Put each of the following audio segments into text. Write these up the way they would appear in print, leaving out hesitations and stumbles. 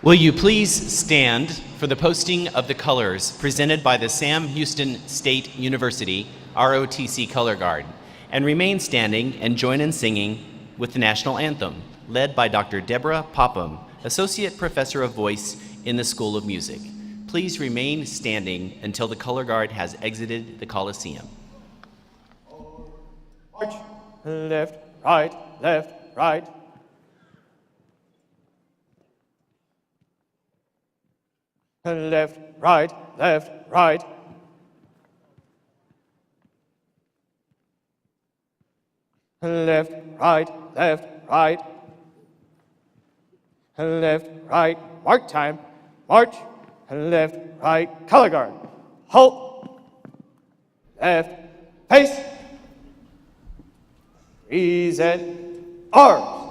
Will you please stand for the posting of the colors presented by the Sam Houston State University ROTC Color Guard, and remain standing and join in singing with the national anthem, led by Dr. Deborah Popham, Associate Professor of Voice in the School of Music. Please remain standing until the color guard has exited the Coliseum. March, left, right, left, right. Left, right, left, right. Left, right, left, right. Left, right, mark time, march. Left, right, color guard, halt. Left, face. Present, arms.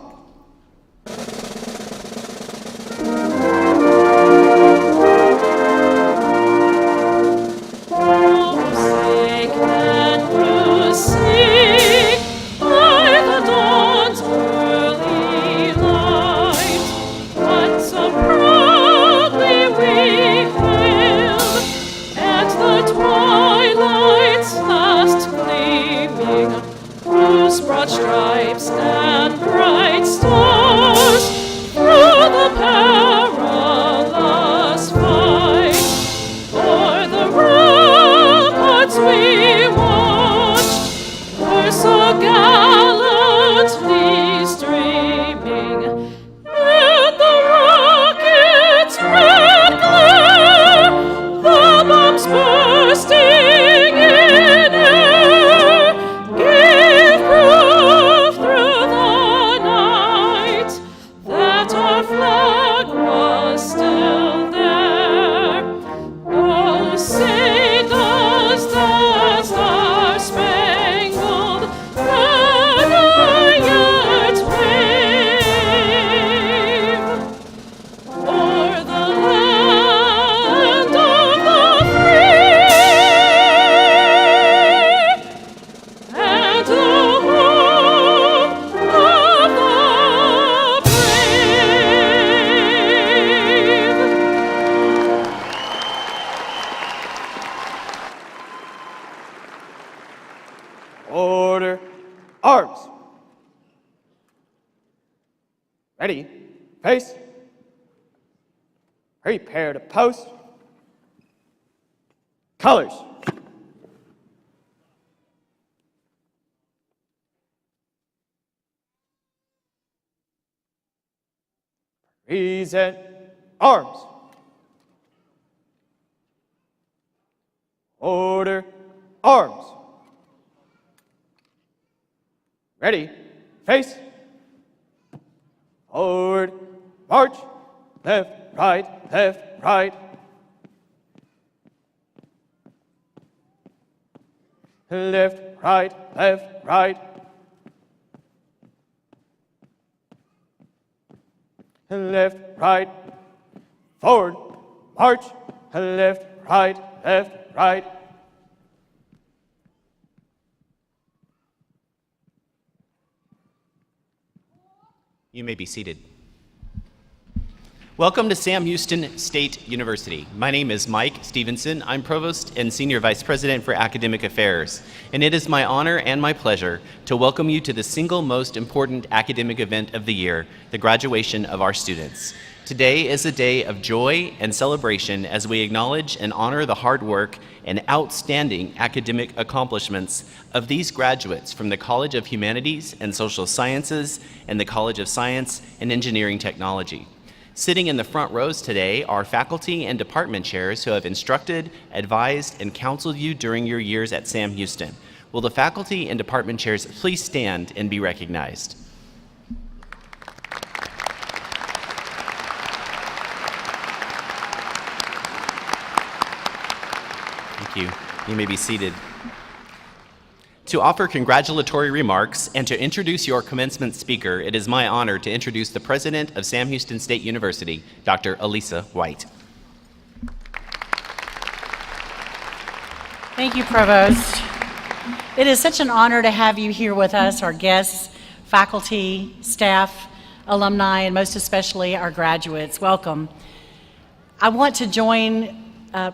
Ready, face. Prepare to post. Colors. Present arms. Order arms. Ready, face. Forward, march. Left, right, left, right. Left, right, left, right. Left, right. Forward, march. Left, right, left, right. You may be seated. Welcome to Sam Houston State University. My name is Mike Stevenson. I'm Provost and Senior Vice President for Academic Affairs, and it is my honor and my pleasure to welcome you to the single most important academic event of the year, the graduation of our students. Today is a day of joy and celebration as we acknowledge and honor the hard work and outstanding academic accomplishments of these graduates from the College of Humanities and Social Sciences and the College of Science and Engineering Technology. Sitting in the front rows today are faculty and department chairs who have instructed, advised, and counseled you during your years at Sam Houston. Will the faculty and department chairs please stand and be recognized? Thank you. You may be seated. To offer congratulatory remarks and to introduce your commencement speaker, it is my honor to introduce the president of Sam Houston State University, Dr. Elisa White. Thank you, Provost. It is such an honor to have you here with us, our guests, faculty, staff, alumni, and most especially our graduates. Welcome. I want to join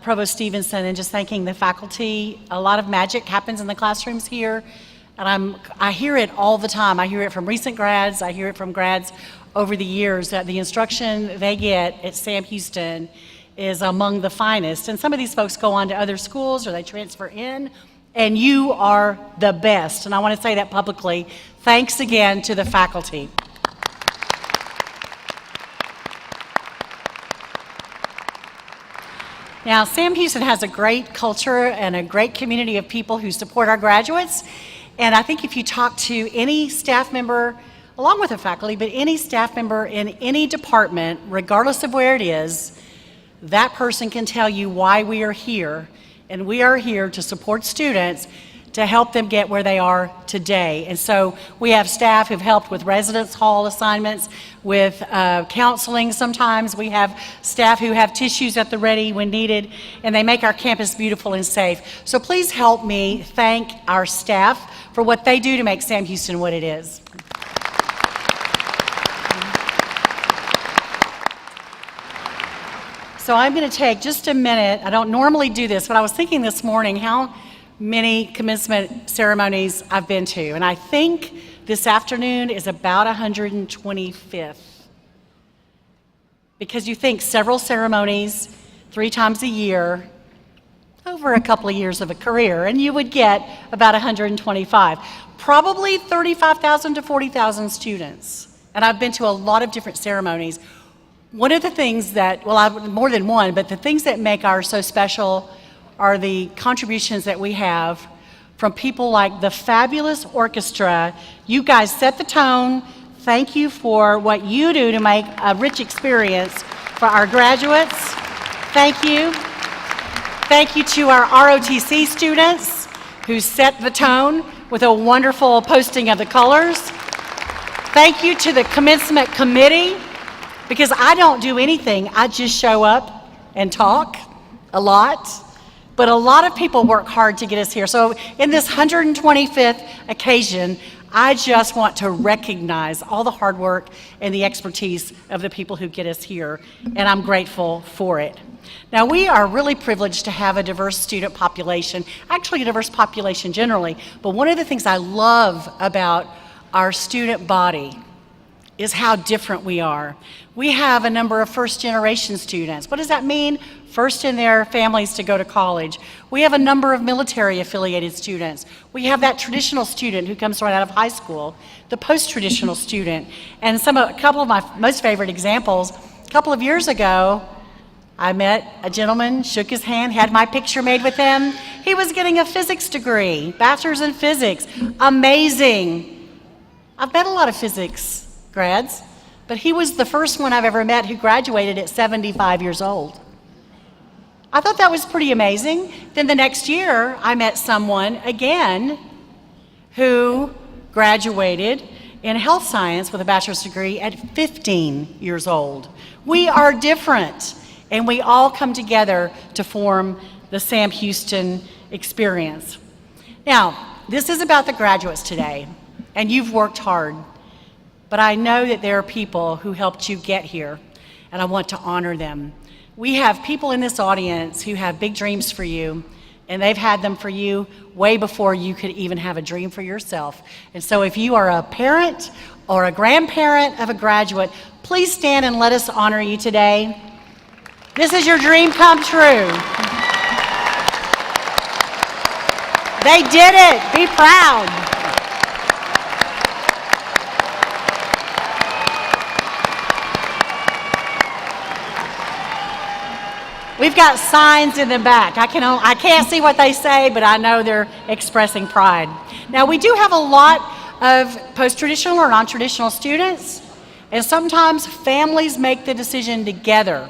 Provost Stevenson in just thanking the faculty. A lot of magic happens in the classrooms here, and I hear it all the time. I hear it from recent grads. I hear it from grads over the years that the instruction they get at Sam Houston is among the finest. And some of these folks go on to other schools or they transfer in, and you are the best. And I want to say that publicly. Thanks again to the faculty. Now, Sam Houston has a great culture and a great community of people who support our graduates. And I think if you talk to any staff member, along with the faculty, but any staff member in any department, regardless of where it is, that person can tell you why we are here. And we are here to support students to help them get where they are today. And so we have staff who've helped with residence hall assignments, with counseling sometimes. We have staff who have tissues at the ready when needed, and they make our campus beautiful and safe. So please help me thank our staff for what they do to make Sam Houston what it is. So I'm going to take just a minute. I don't normally do this, but I was thinking this morning how many commencement ceremonies I've been to, and I think this afternoon is about 125th. Because you think several ceremonies 3 times a year over a couple of years of a career, and you would get about 125. Probably 35,000 to 40,000 students. And I've been to a lot of different ceremonies. One of the things that, well, more than one, but the things that make ours so special are the contributions that we have from people like the fabulous orchestra. You guys set the tone. Thank you for what you do to make a rich experience for our graduates. Thank you. Thank you to our ROTC students who set the tone with a wonderful posting of the colors. Thank you to the commencement committee, because I don't do anything. I just show up and talk a lot. But a lot of people work hard to get us here. So in this 125th occasion, I just want to recognize all the hard work and the expertise of the people who get us here, and I'm grateful for it. Now, we are really privileged to have a diverse student population, actually a diverse population generally, but one of the things I love about our student body is how different we are. We have a number of first-generation students. What does that mean? First in their families to go to college. We have a number of military-affiliated students. We have that traditional student who comes right out of high school, the post-traditional student. And a couple of my most favorite examples, a couple of years ago, I met a gentleman, shook his hand, had my picture made with him. He was getting a physics degree, bachelor's in physics. Amazing. I've met a lot of physics grads, but he was the first one I've ever met who graduated at 75 years old. I thought that was pretty amazing. Then the next year, I met someone again who graduated in health science with a bachelor's degree at 15 years old. We are different, and we all come together to form the Sam Houston experience. Now, this is about the graduates today, and you've worked hard, but I know that there are people who helped you get here, and I want to honor them. We have people in this audience who have big dreams for you, and they've had them for you way before you could even have a dream for yourself. And so if you are a parent or a grandparent of a graduate, please stand and let us honor you today. This is your dream come true. They did it. Be proud. We've got signs in the back. I can't see what they say, but I know they're expressing pride. Now, we do have a lot of post-traditional or non-traditional students, and sometimes families make the decision together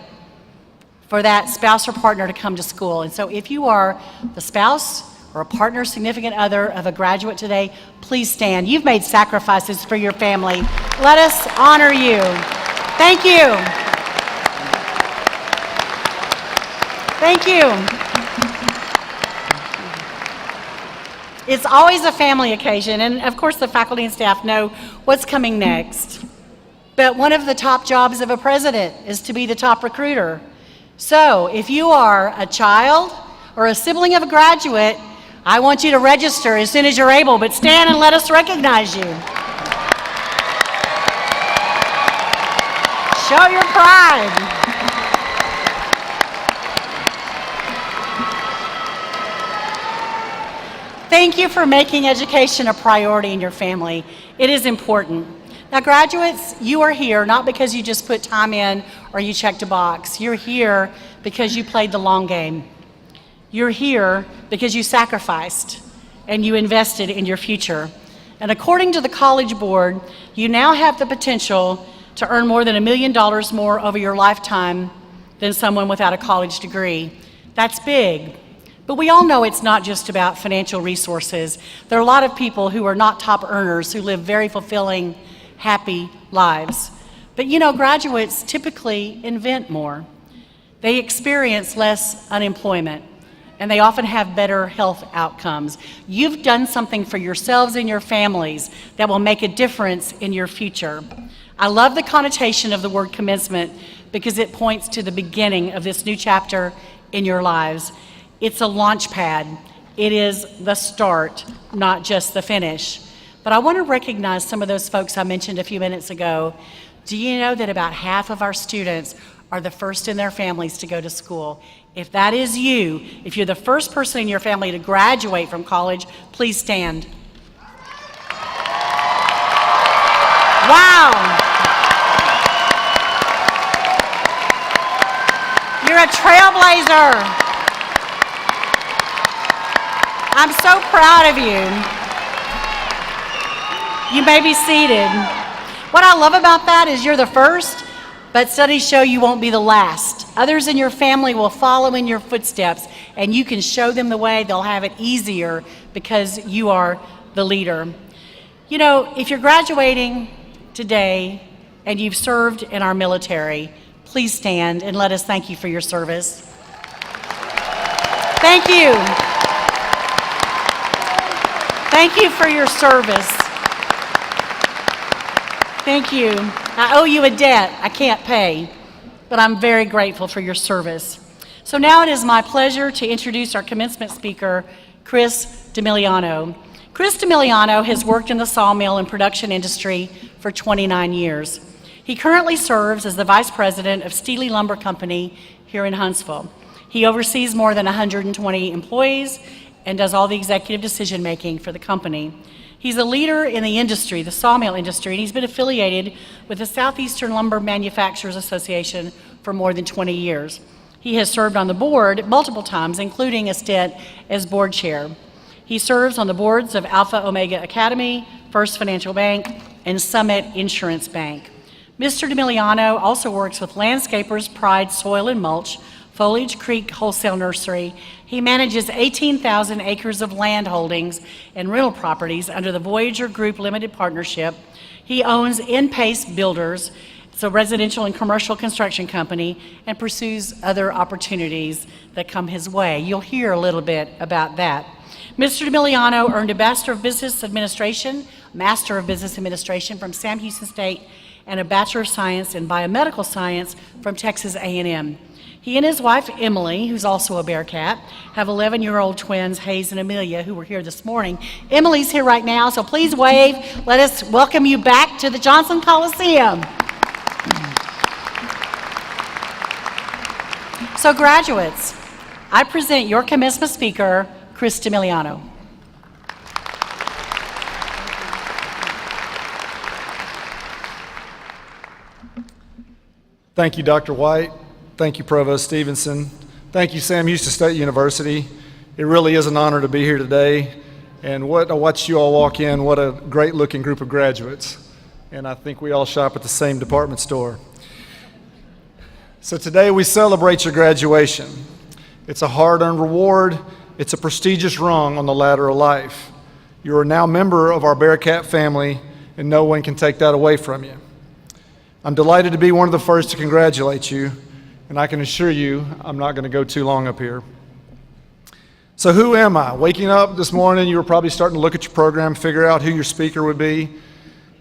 for that spouse or partner to come to school. And so if you are the spouse or a partner, significant other of a graduate today, please stand. You've made sacrifices for your family. Let us honor you. Thank you. Thank you. It's always a family occasion, and of course the faculty and staff know what's coming next. But one of the top jobs of a president is to be the top recruiter. So if you are a child or a sibling of a graduate, I want you to register as soon as you're able, but stand and let us recognize you. Show your pride. Thank you for making education a priority in your family. It is important. Now, graduates, you are here not because you just put time in or you checked a box. You're here because you played the long game. You're here because you sacrificed and you invested in your future. And according to the College Board, you now have the potential to earn more than $1 million more over your lifetime than someone without a college degree. That's big. But we all know it's not just about financial resources. There are a lot of people who are not top earners who live very fulfilling, happy lives. But you know, graduates typically invent more. They experience less unemployment, and they often have better health outcomes. You've done something for yourselves and your families that will make a difference in your future. I love the connotation of the word commencement because it points to the beginning of this new chapter in your lives. It's a launch pad. It is the start, not just the finish. But I want to recognize some of those folks I mentioned a few minutes ago. Do you know that about half of our students are the first in their families to go to school? If that is you, if you're the first person in your family to graduate from college, please stand. Wow! You're a trailblazer. I'm so proud of you. You may be seated. What I love about that is you're the first, but studies show you won't be the last. Others in your family will follow in your footsteps, and you can show them the way. They'll have it easier because you are the leader. You know, if you're graduating today and you've served in our military, please stand and let us thank you for your service. Thank you. Thank you for your service. Thank you. I owe you a debt I can't pay, but I'm very grateful for your service. So now it is my pleasure to introduce our commencement speaker, Chris D'Emiliano. Chris D'Emiliano has worked in the sawmill and production industry for 29 years. He currently serves as the Vice President of Steely Lumber Company here in Huntsville. He oversees more than 120 employees and does all the executive decision-making for the company. He's a leader in the industry, the sawmill industry, and he's been affiliated with the Southeastern Lumber Manufacturers Association for more than 20 years. He has served on the board multiple times, including a stint as board chair. He serves on the boards of Alpha Omega Academy, First Financial Bank, and Summit Insurance Bank. Mr. DeMiliano also works with Landscapers Pride Soil and Mulch, Foliage Creek Wholesale Nursery. He manages 18,000 acres of land holdings and rental properties under the Voyager Group Limited Partnership. He owns In-Pace Builders, it's a residential and commercial construction company, and pursues other opportunities that come his way. You'll hear a little bit about that. Mr. DeMiliano earned a Master of Business Administration from Sam Houston State and a Bachelor of Science in Biomedical Science from Texas A&M. He and his wife, Emily, who's also a Bearcat, have 11-year-old twins, Hayes and Amelia, who were here this morning. Emily's here right now, so please wave. Let us welcome you back to the Johnson Coliseum. So graduates, I present your commencement speaker, Chris DeMiliano. Thank you, Dr. White. Thank you, Provost Stevenson. Thank you, Sam Houston State University. It really is an honor to be here today. And I watched you all walk in. What a great looking group of graduates. And I think we all shop at the same department store. So today we celebrate your graduation. It's a hard-earned reward. It's a prestigious rung on the ladder of life. You are now a member of our Bearcat family, and no one can take that away from you. I'm delighted to be one of the first to congratulate you, and I can assure you I'm not going to go too long up here. So who am I? Waking up this morning, you were probably starting to look at your program, figure out who your speaker would be,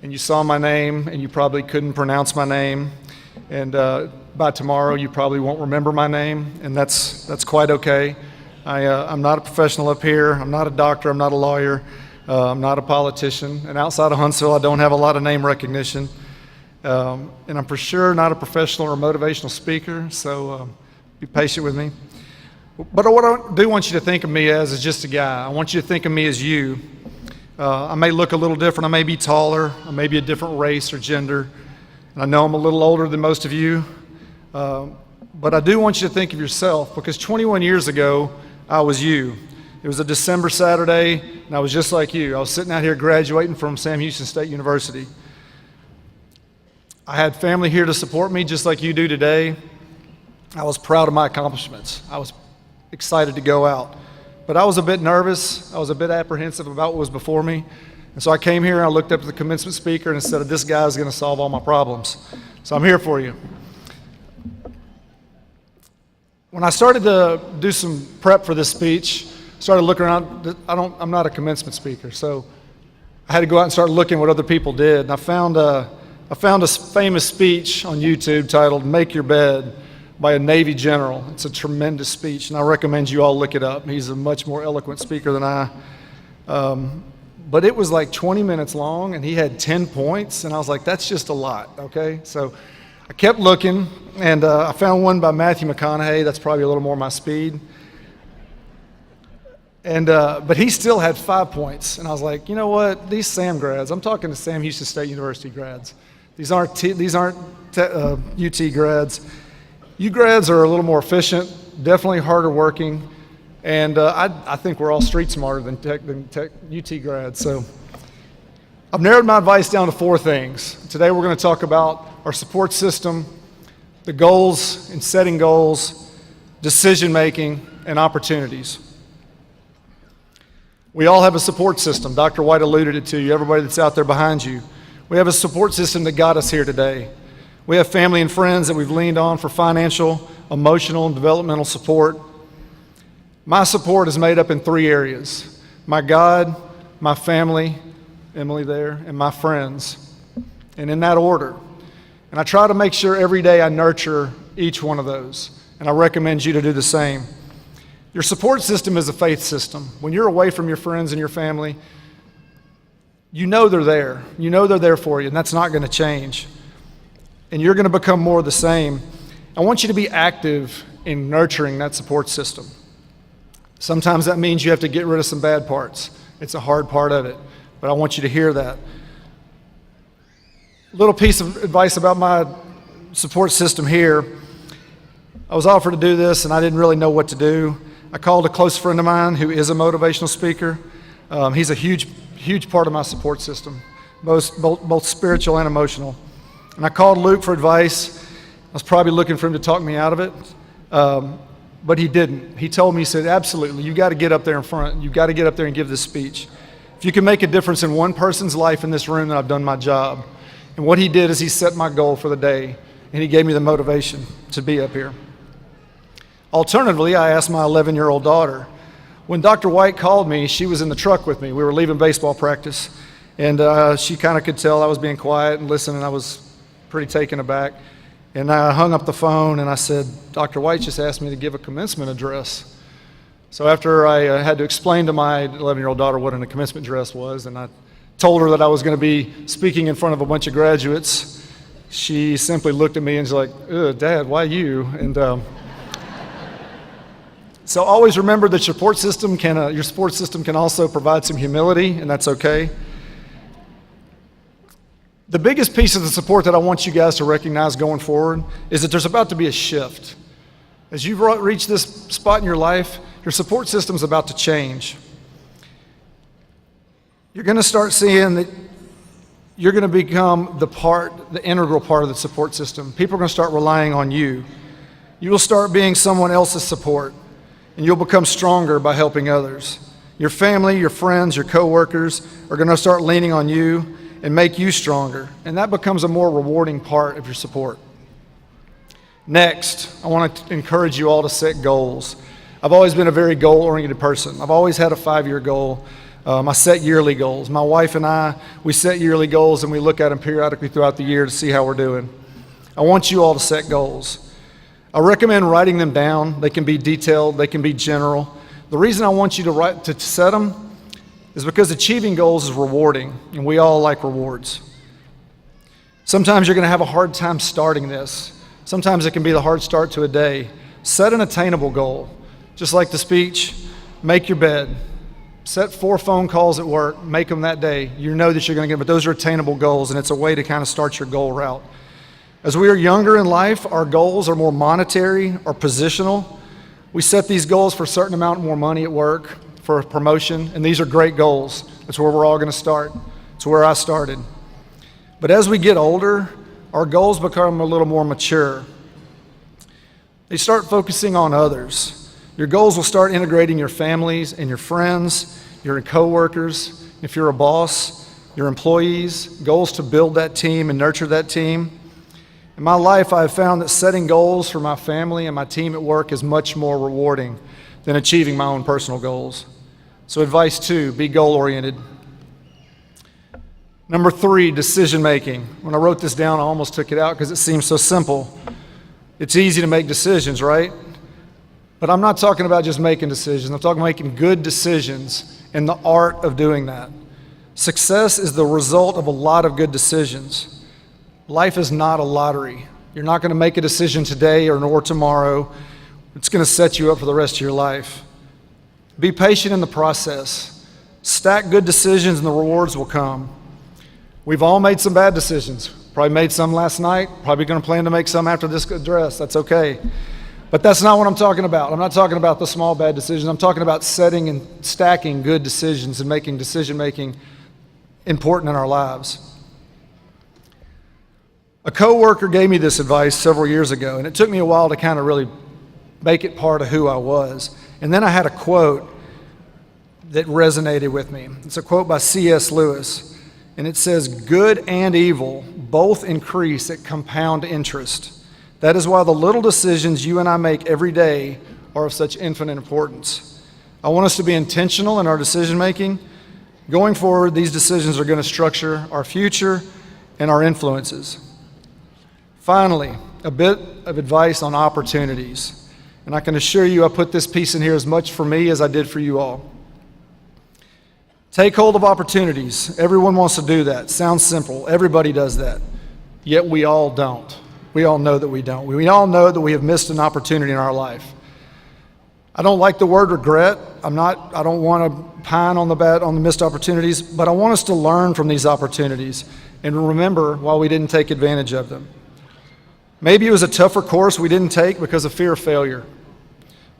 and you saw my name, and you probably couldn't pronounce my name, and by tomorrow you probably won't remember my name, and that's quite okay. I'm not a professional up here. I'm not a doctor. I'm not a lawyer. I'm not a politician, and outside of Huntsville, I don't have a lot of name recognition. And I'm for sure not a professional or motivational speaker, so be patient with me. But what I do want you to think of me as is just a guy. I want you to think of me as you. I may look a little different. I may be taller. I may be a different race or gender. And I know I'm a little older than most of you. But I do want you to think of yourself, because 21 years ago, I was you. It was a December Saturday, and I was just like you. I was sitting out here graduating from Sam Houston State University. I had family here to support me just like you do today. I was proud of my accomplishments. I was excited to go out. But I was a bit nervous. I was a bit apprehensive about what was before me. And so I came here and I looked up at the commencement speaker and said, this guy is going to solve all my problems. So I'm here for you. When I started to do some prep for this speech, started looking around. I'm not a commencement speaker, so I had to go out and start looking what other people did. And I found a famous speech on YouTube titled "Make Your Bed" by a Navy general. It's a tremendous speech, and I recommend you all look it up. He's a much more eloquent speaker than I. But it was like 20 minutes long, and he had 10 points, and I was like, that's just a lot, okay? So I kept looking, and I found one by Matthew McConaughey. That's probably a little more my speed. And but he still had 5 points, and I was like, you know what? These Sam grads, I'm talking to Sam Houston State University grads. These aren't UT grads. You grads are a little more efficient, definitely harder working, and I think we're all street smarter than UT grads. So I've narrowed my advice down to 4 things. Today we're going to talk about our support system, the goals and setting goals, decision making, and opportunities. We all have a support system. Dr. White alluded it to you, everybody that's out there behind you. We have a support system that got us here today. We have family and friends that we've leaned on for financial, emotional, and developmental support. My support is made up in 3 areas: my God, my family, Emily there, and my friends, and in that order. And I try to make sure every day I nurture each one of those, and I recommend you to do the same. Your support system is a faith system. When you're away from your friends and your family, You know they're there. You know they're there for you, and that's not going to change. And you're going to become more of the same. I want you to be active in nurturing that support system. Sometimes that means you have to get rid of some bad parts. It's a hard part of it, but I want you to hear that. Little piece of advice about my support system here. I was offered to do this, and I didn't really know what to do. I called a close friend of mine who is a motivational speaker. He's a huge part of my support system, both spiritual and emotional. And I called Luke for advice. I was probably looking for him to talk me out of it, but he didn't. He told me, he said, absolutely, you got to get up there in front. You got to get up there and give this speech. If you can make a difference in one person's life in this room, then I've done my job. And what he did is he set my goal for the day, and he gave me the motivation to be up here. Alternatively, I asked my 11-year-old daughter. When Dr. White called me, she was in the truck with me. We were leaving baseball practice, and she kind of could tell I was being quiet and listening. I was pretty taken aback. And I hung up the phone, and I said, Dr. White just asked me to give a commencement address. So after I had to explain to my 11-year-old daughter what a commencement address was, and I told her that I was going to be speaking in front of a bunch of graduates, she simply looked at me and was like, "Ugh, Dad, why you?" And so always remember that your support system can also provide some humility, and that's okay. The biggest piece of the support that I want you guys to recognize going forward is that there's about to be a shift. As you've reached this spot in your life, your support system's about to change. You're going to start seeing that you're going to become the integral part of the support system. People are going to start relying on you. You will start being someone else's support, and you'll become stronger by helping others. Your family, your friends, your coworkers are going to start leaning on you and make you stronger, and that becomes a more rewarding part of your support. Next, I want to encourage you all to set goals. I've always been a very goal-oriented person. I've always had a 5-year goal. I set yearly goals. My wife and I, we set yearly goals, and we look at them periodically throughout the year to see how we're doing. I want you all to set goals. I recommend writing them down. They can be detailed. They can be general. The reason I want you to set them is because achieving goals is rewarding, and we all like rewards. Sometimes you're going to have a hard time starting this. Sometimes it can be the hard start to a day. Set an attainable goal. Just like the speech, make your bed. Set 4 phone calls at work, make them that day. You know that you're going to get them, but those are attainable goals, and it's a way to kind of start your goal route. As we are younger in life, our goals are more monetary or positional. We set these goals for a certain amount more money at work, for a promotion, and these are great goals. That's where we're all going to start. It's where I started. But as we get older, our goals become a little more mature. They start focusing on others. Your goals will start integrating your families and your friends, your coworkers, if you're a boss, your employees, goals to build that team and nurture that team. In my life, I've found that setting goals for my family and my team at work is much more rewarding than achieving my own personal goals. So advice 2, be goal-oriented. Number 3, decision-making. When I wrote this down, I almost took it out because it seems so simple. It's easy to make decisions, right? But I'm not talking about just making decisions. I'm talking about making good decisions and the art of doing that. Success is the result of a lot of good decisions. Life is not a lottery. You're not going to make a decision today or tomorrow. It's going to set you up for the rest of your life. Be patient in the process. Stack good decisions and the rewards will come. We've all made some bad decisions. Probably made some last night. Probably going to plan to make some after this address. That's okay. But that's not what I'm talking about. I'm not talking about the small bad decisions. I'm talking about setting and stacking good decisions and making decision-making important in our lives. A coworker gave me this advice several years ago, and it took me a while to kind of really make it part of who I was. And then I had a quote that resonated with me. It's a quote by C.S. Lewis, and it says, "Good and evil both increase at compound interest. That is why the little decisions you and I make every day are of such infinite importance." I want us to be intentional in our decision making. Going forward, these decisions are going to structure our future and our influences. Finally, a bit of advice on opportunities. And I can assure you I put this piece in here as much for me as I did for you all. Take hold of opportunities. Everyone wants to do that. Sounds simple. Everybody does that. Yet we all don't. We all know that we don't. We all know that we have missed an opportunity in our life. I don't like the word regret. I don't want to pine on the missed opportunities, but I want us to learn from these opportunities and remember why we didn't take advantage of them. Maybe it was a tougher course we didn't take because of fear of failure.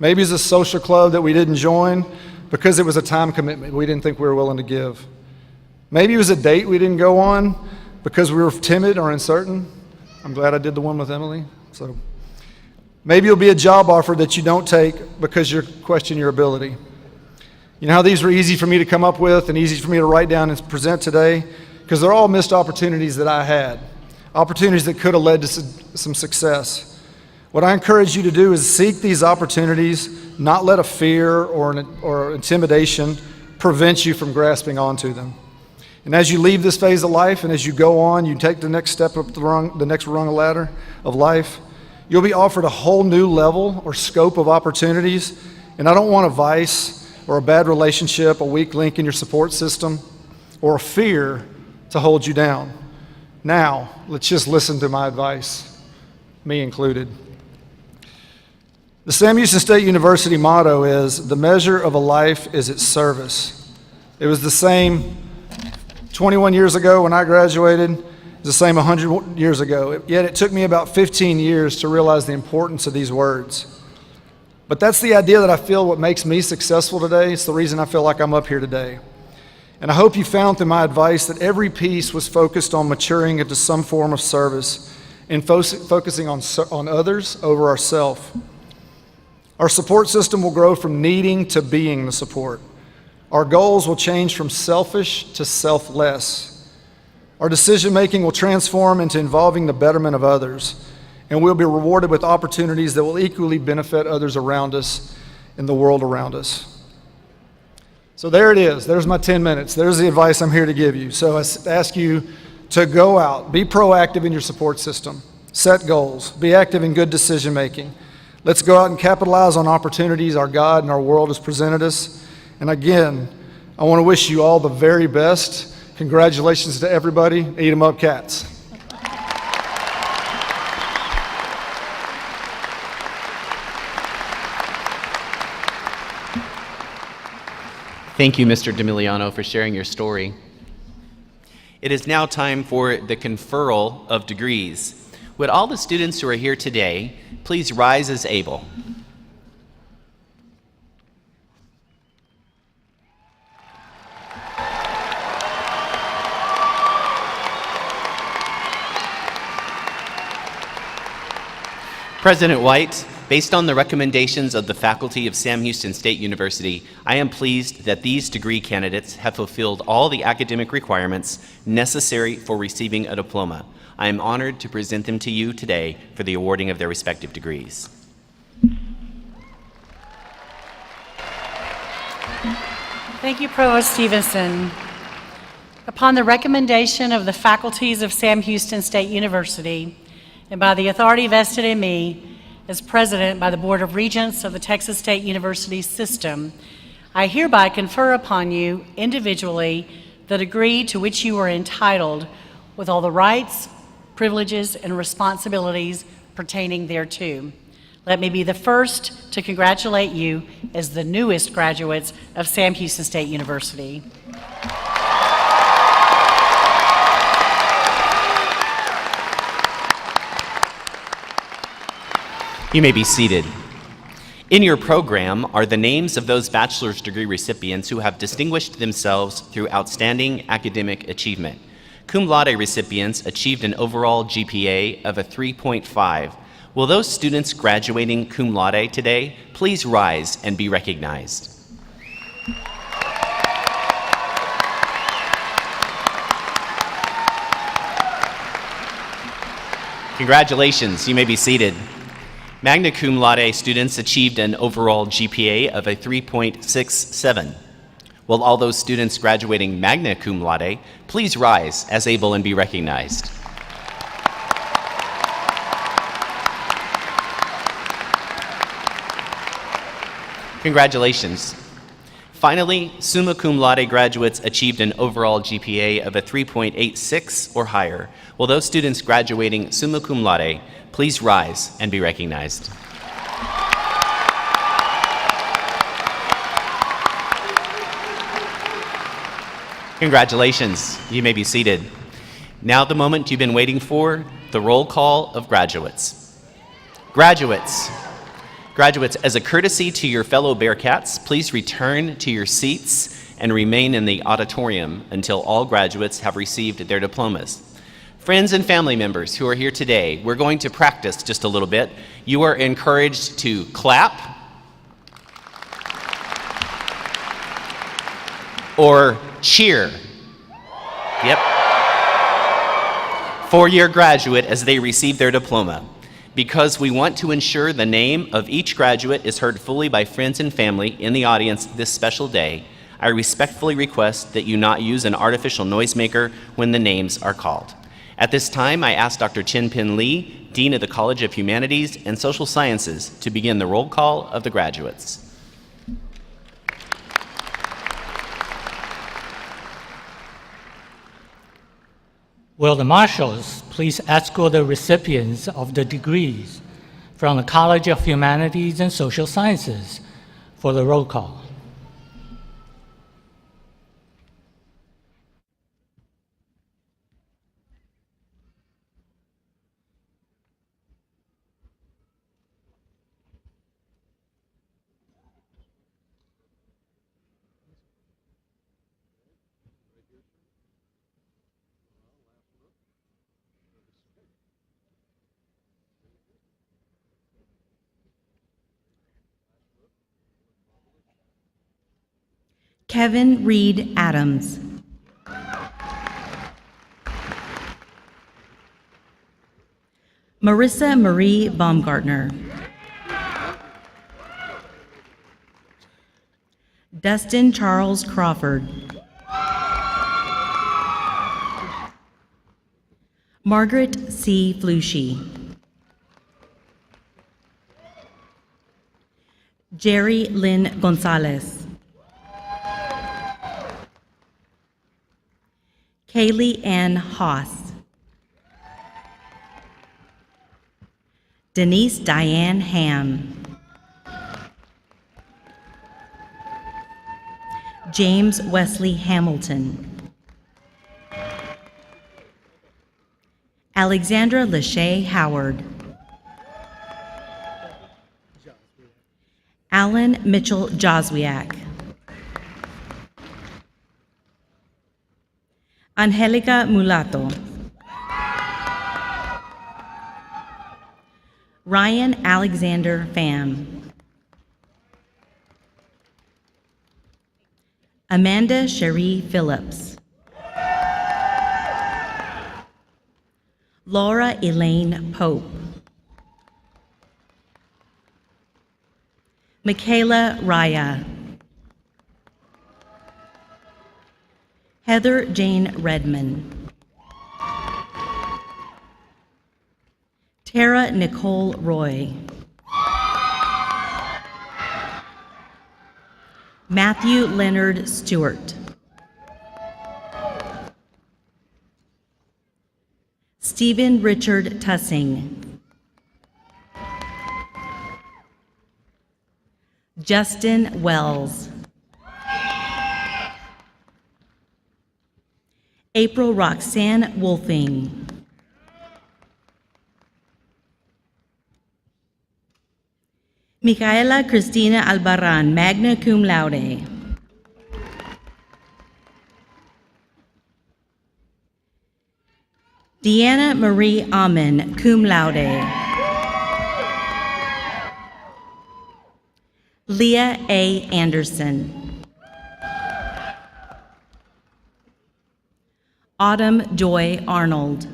Maybe it's a social club that we didn't join because it was a time commitment we didn't think we were willing to give. Maybe it was a date we didn't go on because we were timid or uncertain. I'm glad I did the one with Emily. So maybe it'll be a job offer that you don't take because you question your ability. You know how these were easy for me to come up with and easy for me to write down and present today? Because they're all missed opportunities that I had, opportunities that could have led to some success. What I encourage you to do is seek these opportunities, not let a fear or intimidation prevent you from grasping onto them. And as you leave this phase of life and as you go on, you take the next step up the next rung of ladder of life, you'll be offered a whole new level or scope of opportunities. And I don't want a vice or a bad relationship, a weak link in your support system, or a fear to hold you down. Now, let's just listen to my advice, me included. The Sam Houston State University motto is, "The measure of a life is its service." It was the same 21 years ago when I graduated. It was the same 100 years ago. Yet it took me about 15 years to realize the importance of these words. But that's the idea that I feel what makes me successful today. It's the reason I feel like I'm up here today. And I hope you found through my advice that every piece was focused on maturing into some form of service and focusing on others over ourselves. Our support system will grow from needing to being the support. Our goals will change from selfish to selfless. Our decision making will transform into involving the betterment of others, and we'll be rewarded with opportunities that will equally benefit others around us and the world around us. So there it is. There's my 10 minutes. There's the advice I'm here to give you. So I ask you to go out, be proactive in your support system, set goals, be active in good decision making. Let's go out and capitalize on opportunities our God and our world has presented us. And again, I want to wish you all the very best. Congratulations to everybody. Eat 'em up, cats. Thank you, Mr. D'Emiliano, for sharing your story. It is now time for the conferral of degrees. Would all the students who are here today please rise as able? President White, based on the recommendations of the faculty of Sam Houston State University, I am pleased that these degree candidates have fulfilled all the academic requirements necessary for receiving a diploma. I am honored to present them to you today for the awarding of their respective degrees. Thank you, Provost Stevenson. Upon the recommendation of the faculties of Sam Houston State University, and by the authority vested in me as president by the Board of Regents of the Texas State University System, I hereby confer upon you individually the degree to which you are entitled with all the rights, privileges, and responsibilities pertaining thereto. Let me be the first to congratulate you as the newest graduates of Sam Houston State University. You may be seated. In your program are the names of those bachelor's degree recipients who have distinguished themselves through outstanding academic achievement. Cum laude recipients achieved an overall GPA of a 3.5. Will those students graduating cum laude today please rise and be recognized? Congratulations, you may be seated. Magna cum laude students achieved an overall GPA of a 3.67. Will all those students graduating magna cum laude please rise as able and be recognized? Congratulations. Finally, summa cum laude graduates achieved an overall GPA of a 3.86 or higher. Will those students graduating summa cum laude please rise and be recognized? Congratulations. You may be seated. Now the moment you've been waiting for, the roll call of graduates. Graduates. Graduates, as a courtesy to your fellow Bearcats, please return to your seats and remain in the auditorium until all graduates have received their diplomas. Friends and family members who are here today, we're going to practice just a little bit. You are encouraged to clap or cheer. Yep. For your graduate as they receive their diploma. Because we want to ensure the name of each graduate is heard fully by friends and family in the audience this special day, I respectfully request that you not use an artificial noisemaker when the names are called. At this time, I ask Dr. Chin Pin Lee, Dean of the College of Humanities and Social Sciences, to begin the roll call of the graduates. Will the marshals please escort the recipients of the degrees from the College of Humanities and Social Sciences for the roll call? Kevin Reed Adams. Marissa Marie Baumgartner. Dustin Charles Crawford. Margaret C. Flushy. Jerry Lynn Gonzalez. Kaylee Ann Haas. Denise Diane Ham. James Wesley Hamilton. Alexandra Lachey Howard. Alan Mitchell Joswiak. Angelica Mulato. Ryan Alexander Pham. Amanda Cherie Phillips. Laura Elaine Pope. Michaela Raya. Heather Jane Redman. Tara Nicole Roy. Matthew Leonard Stewart. Stephen Richard Tussing. Justin Wells. April Roxanne Wolfing. Micaela Cristina Albarran, magna cum laude. Deanna Marie Amen, cum laude. Leah A. Anderson. Autumn Joy Arnold.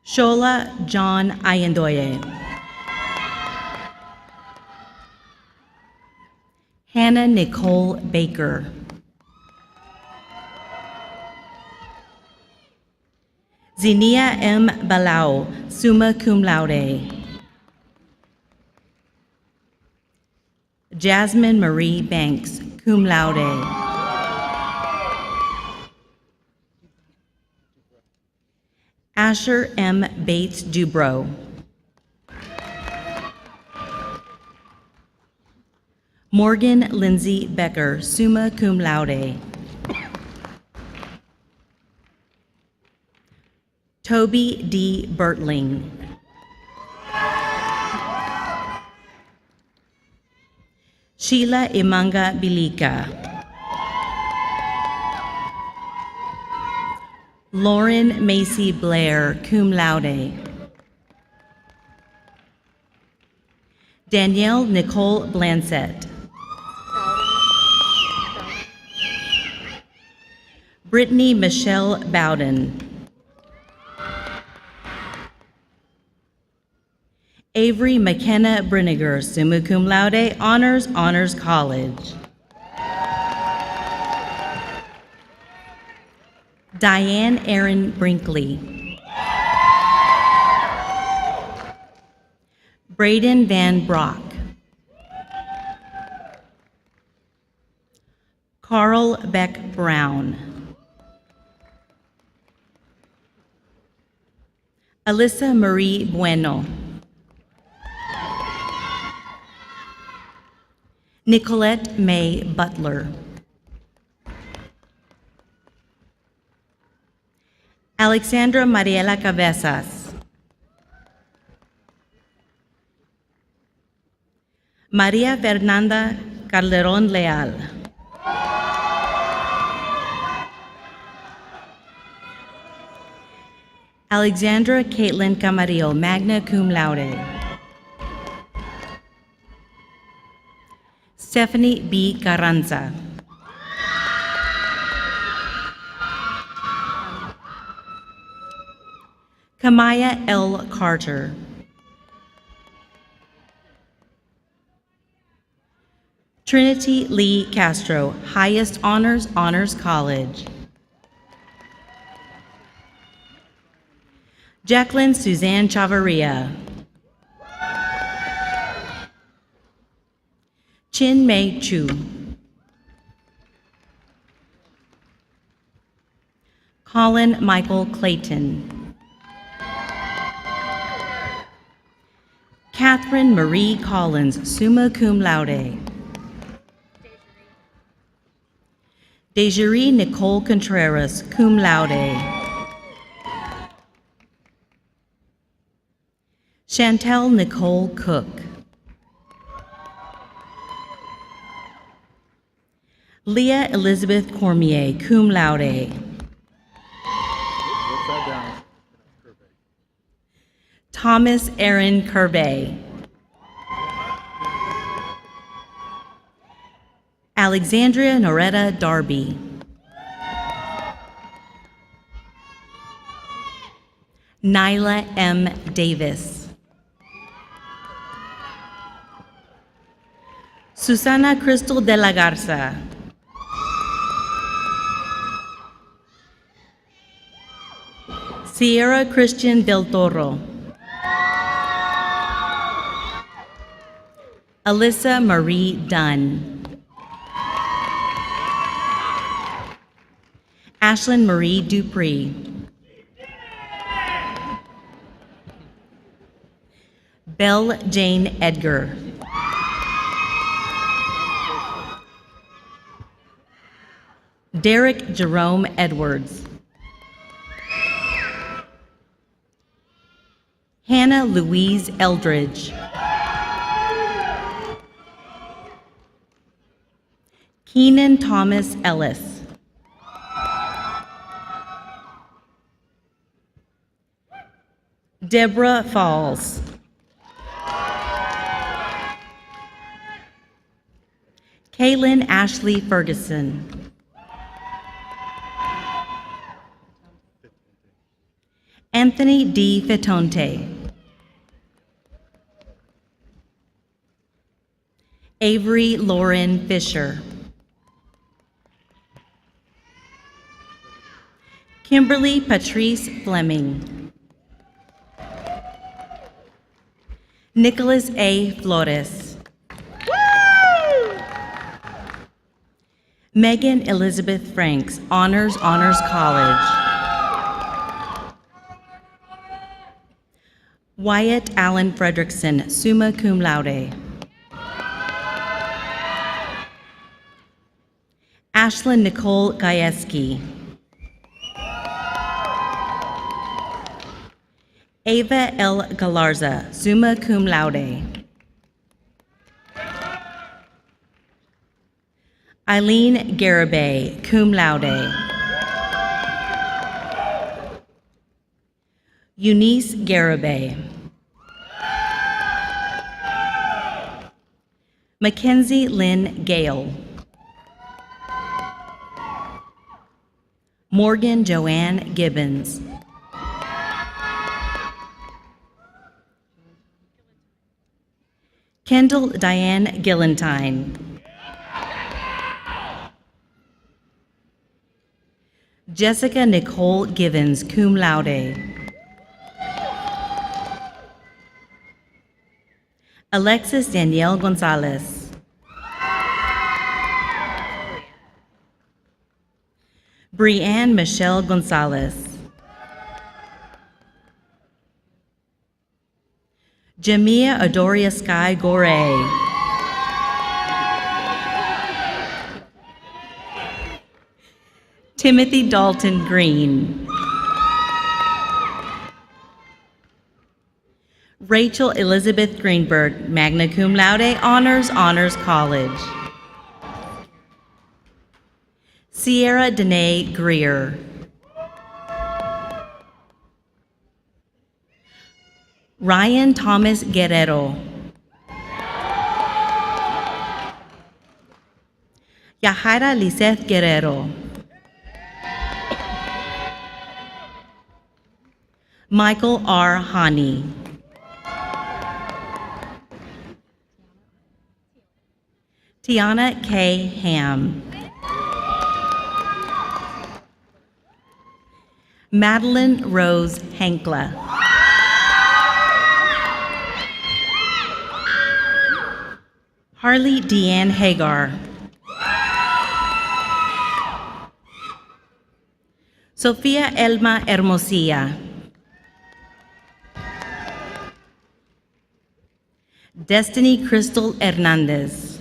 Shola John Ayandoye. Hannah Nicole Baker. Zinnia M. Balau, summa cum laude. Jasmine Marie Banks, cum laude. Asher M. Bates Dubrow. Morgan Lindsay Becker, summa cum laude. Toby D. Bertling. Sheila Imanga Bilika. Lauren Macy Blair, cum laude. Danielle Nicole Blansett. Brittany Michelle Bowden. Avery McKenna Brinegar, summa cum laude, Honors College. Diane Erin Brinkley. Braden Van Brock. Carl Beck Brown. Alyssa Marie Bueno. Nicolette May Butler. Alexandra Mariela Cabezas. Maria Fernanda Calderon Leal. Alexandra Caitlin Camarillo, magna cum laude. Stephanie B. Carranza. Kamaya L. Carter. Trinity Lee Castro, highest honors, Honors College. Jacqueline Suzanne Chavarria. Chin Mei Chu. Colin Michael Clayton. Catherine Marie Collins, summa cum laude. Desiree Nicole Contreras, cum laude. Chantel Nicole Cook. Leah Elizabeth Cormier, cum laude. Thomas Aaron Kirby. Alexandria Noretta Darby. Nyla M. Davis. Susana Crystal de la Garza. Sierra Christian del Toro. Alyssa Marie Dunn. Ashlyn Marie Dupree. Belle Jane Edgar. Derek Jerome Edwards. Hannah Louise Eldridge. Keenan Thomas Ellis. Deborah Falls. Kaylin Ashley Ferguson. Anthony D. Fitonte. Avery Lauren Fisher. Kimberly Patrice Fleming. Nicholas A. Flores. Megan Elizabeth Franks, Honors, Honors College. Wyatt Allen Fredrickson, summa cum laude. Ashlyn Nicole Gajewski. Ava L. Galarza, summa cum laude. Eileen Garibay, cum laude. Eunice Garibay. Mackenzie Lynn Gale. Morgan Joanne Gibbons. Kendall Diane Gillentine. Jessica Nicole Givens, cum laude. Alexis Danielle Gonzalez. Brianne Michelle Gonzalez. Jamia Adoria Sky Gore. Timothy Dalton Green. Rachel Elizabeth Greenberg, magna cum laude, Honors, Honors College. Sierra Danae Greer. Ryan Thomas Guerrero. Yahaira Liseth Guerrero. Michael R. Hani. Tiana K. Ham. Madeline Rose Hankla. Harley Deanne Hagar. Sofia Elma Hermosilla. Destiny Crystal Hernandez.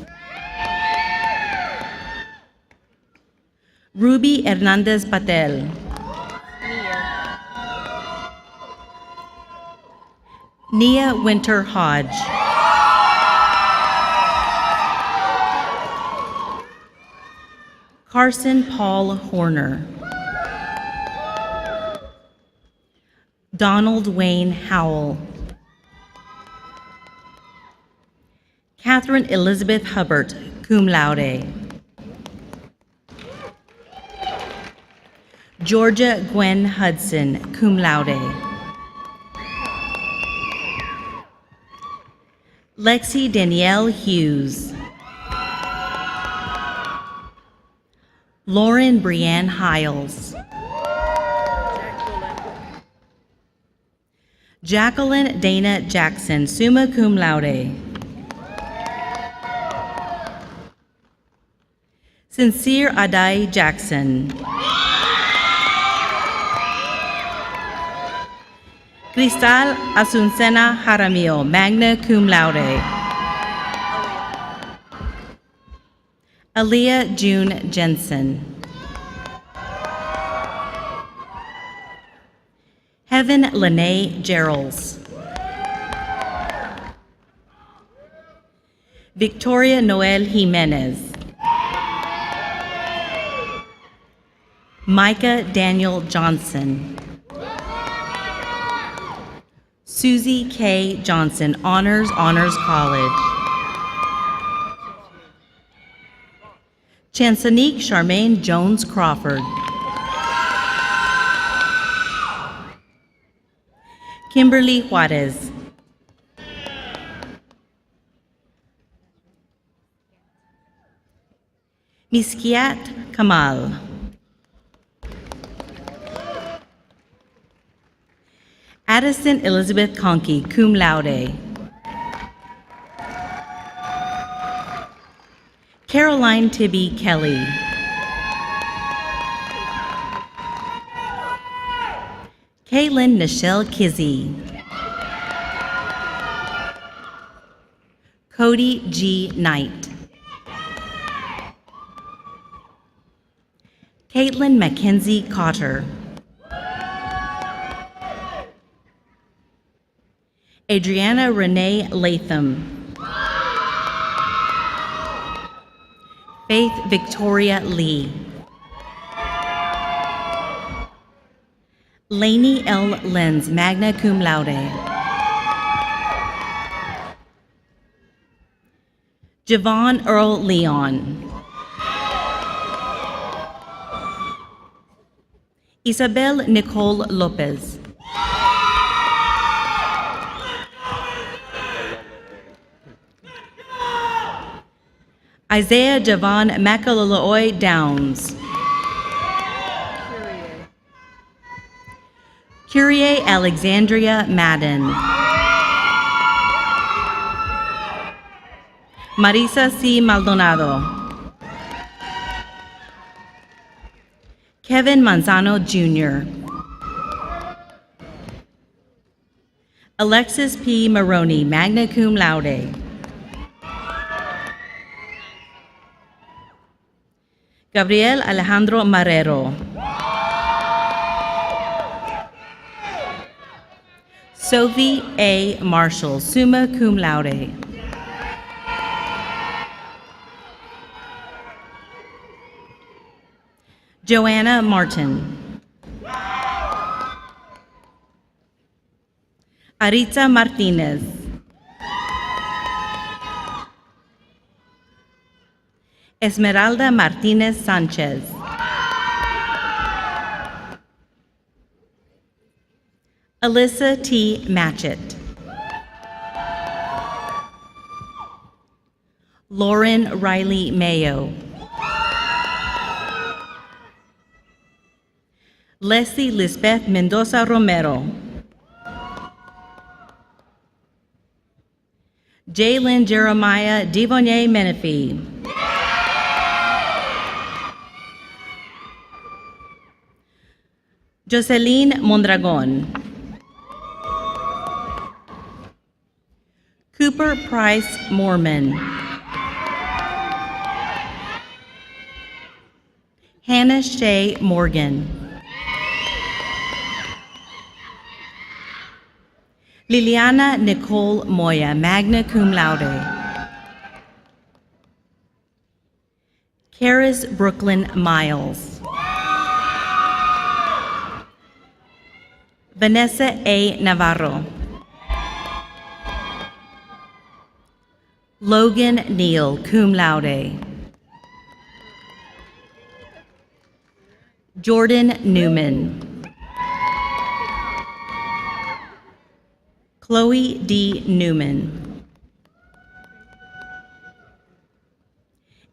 Ruby Hernandez Patel. Nia Winter Hodge. Carson Paul Horner. Donald Wayne Howell. Catherine Elizabeth Hubbard, cum laude. Georgia Gwen Hudson, cum laude. Lexi Danielle Hughes. Lauren Brianne Hiles. Jacqueline Dana Jackson, summa cum laude. Sincere Adai Jackson. Cristal Asuncena Jaramillo, magna cum laude. Aaliyah June Jensen. Heaven Lene Gerals. Victoria Noel Jimenez. Micah Daniel Johnson. Susie K. Johnson, Honors, Honors College. Chansonique Charmaine Jones Crawford. Kimberly Juarez. Miskiat Kamal. Addison Elizabeth Conkey, cum laude. Caroline Tibby Kelly. Kaylin Nichelle Kizzy. Cody G. Knight. Caitlin Mackenzie Cotter. Adriana Renee Latham. Faith Victoria Lee. Lainey L. Lenz, magna cum laude. Javon Earl Leon. Isabel Nicole Lopez. Isaiah Javon Makalaloy Downs. Kyrie Alexandria Madden. Marisa C. Maldonado. Kevin Manzano Jr. Alexis P. Maroney, magna cum laude. Gabriel Alejandro Marrero. Sophie A. Marshall, summa cum laude. Joanna Martin. Aritza Martinez. Esmeralda Martinez Sanchez. Alyssa T. Matchett. Lauren Riley Mayo. Leslie Lisbeth Mendoza Romero. Jalen Jeremiah Divonier Menifee. Jocelyn Mondragon. Cooper Price Mormon. Hannah Shea Morgan. Liliana Nicole Moya, magna cum laude. Karis Brooklyn Miles. Vanessa A. Navarro. Logan Neal, cum laude. Jordan Newman. Chloe D. Newman.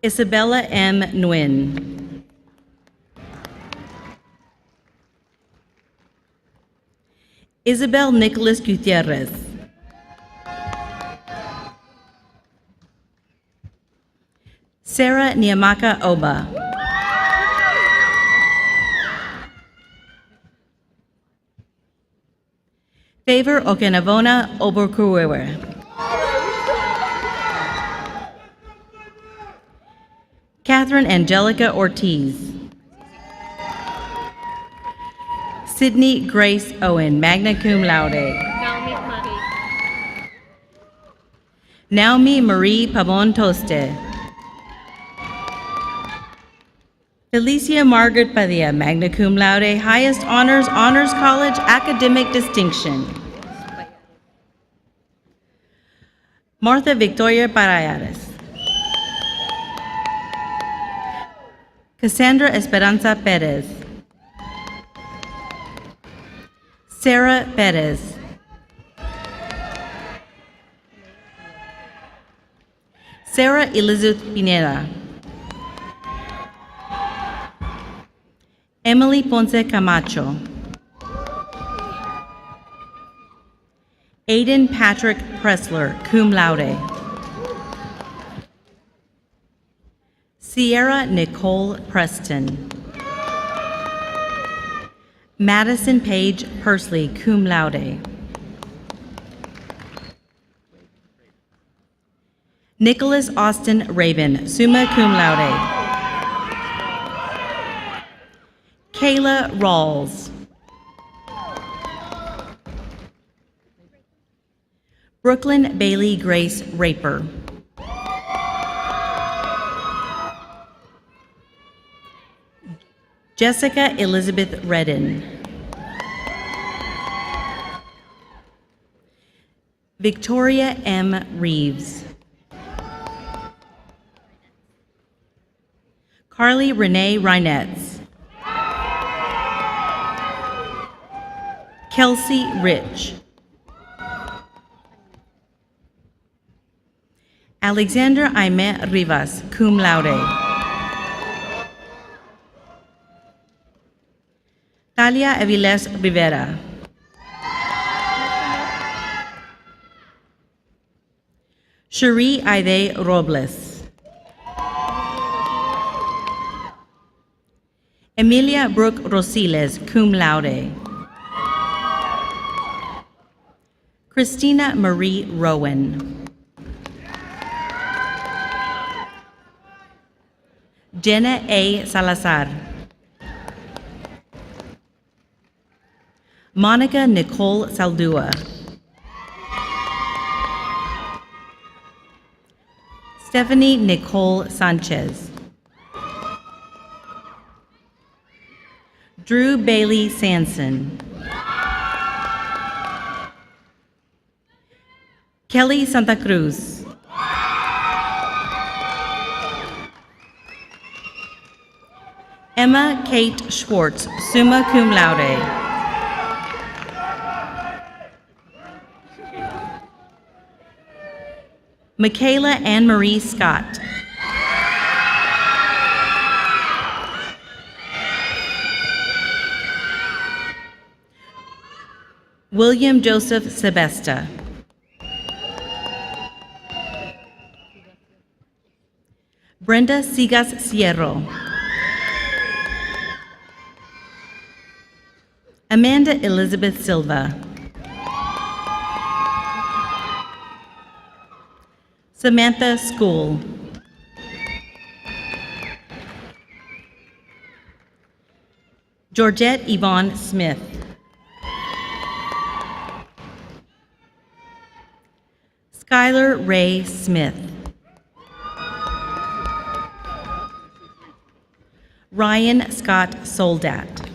Isabella M. Nguyen. Isabel Nicholas Gutierrez. Sarah Niamaka Oba. Favor Okenavona Oberkuwewer. Catherine Angelica Ortiz. Sydney Grace Owen, magna cum laude. Naomi Marie Pavon Toste. Felicia Margaret Padilla, magna cum laude, highest honors, Honors College, academic distinction. Martha Victoria Parayares. Cassandra Esperanza Perez. Sarah Perez. Sarah Elizabeth Pineda. Emily Ponce Camacho. Aiden Patrick Pressler, cum laude. Sierra Nicole Preston. Madison Page Pursley, cum laude. Nicholas Austin Rabin, summa cum laude. Kayla Rawls. Brooklyn Bailey Grace Raper. Jessica Elizabeth Redden. Victoria M. Reeves. Carly Renee Reinetz. Kelsey Rich. Alexander Aime Rivas, cum laude. Talia Aviles Rivera. Cherie Aide Robles. Emilia Brooke Rosiles, cum laude. Christina Marie Rowan. Jenna A. Salazar. Monica Nicole Saldua. Stephanie Nicole Sanchez. Drew Bailey Sanson. Kelly Santa Cruz. Emma Kate Schwartz, summa cum laude. Michaela Anne Marie Scott. William Joseph Sebesta. Brenda Sigas Sierro. Amanda Elizabeth Silva. Samantha School. Georgette Yvonne Smith. Skylar Ray Smith. Ryan Scott Soldat.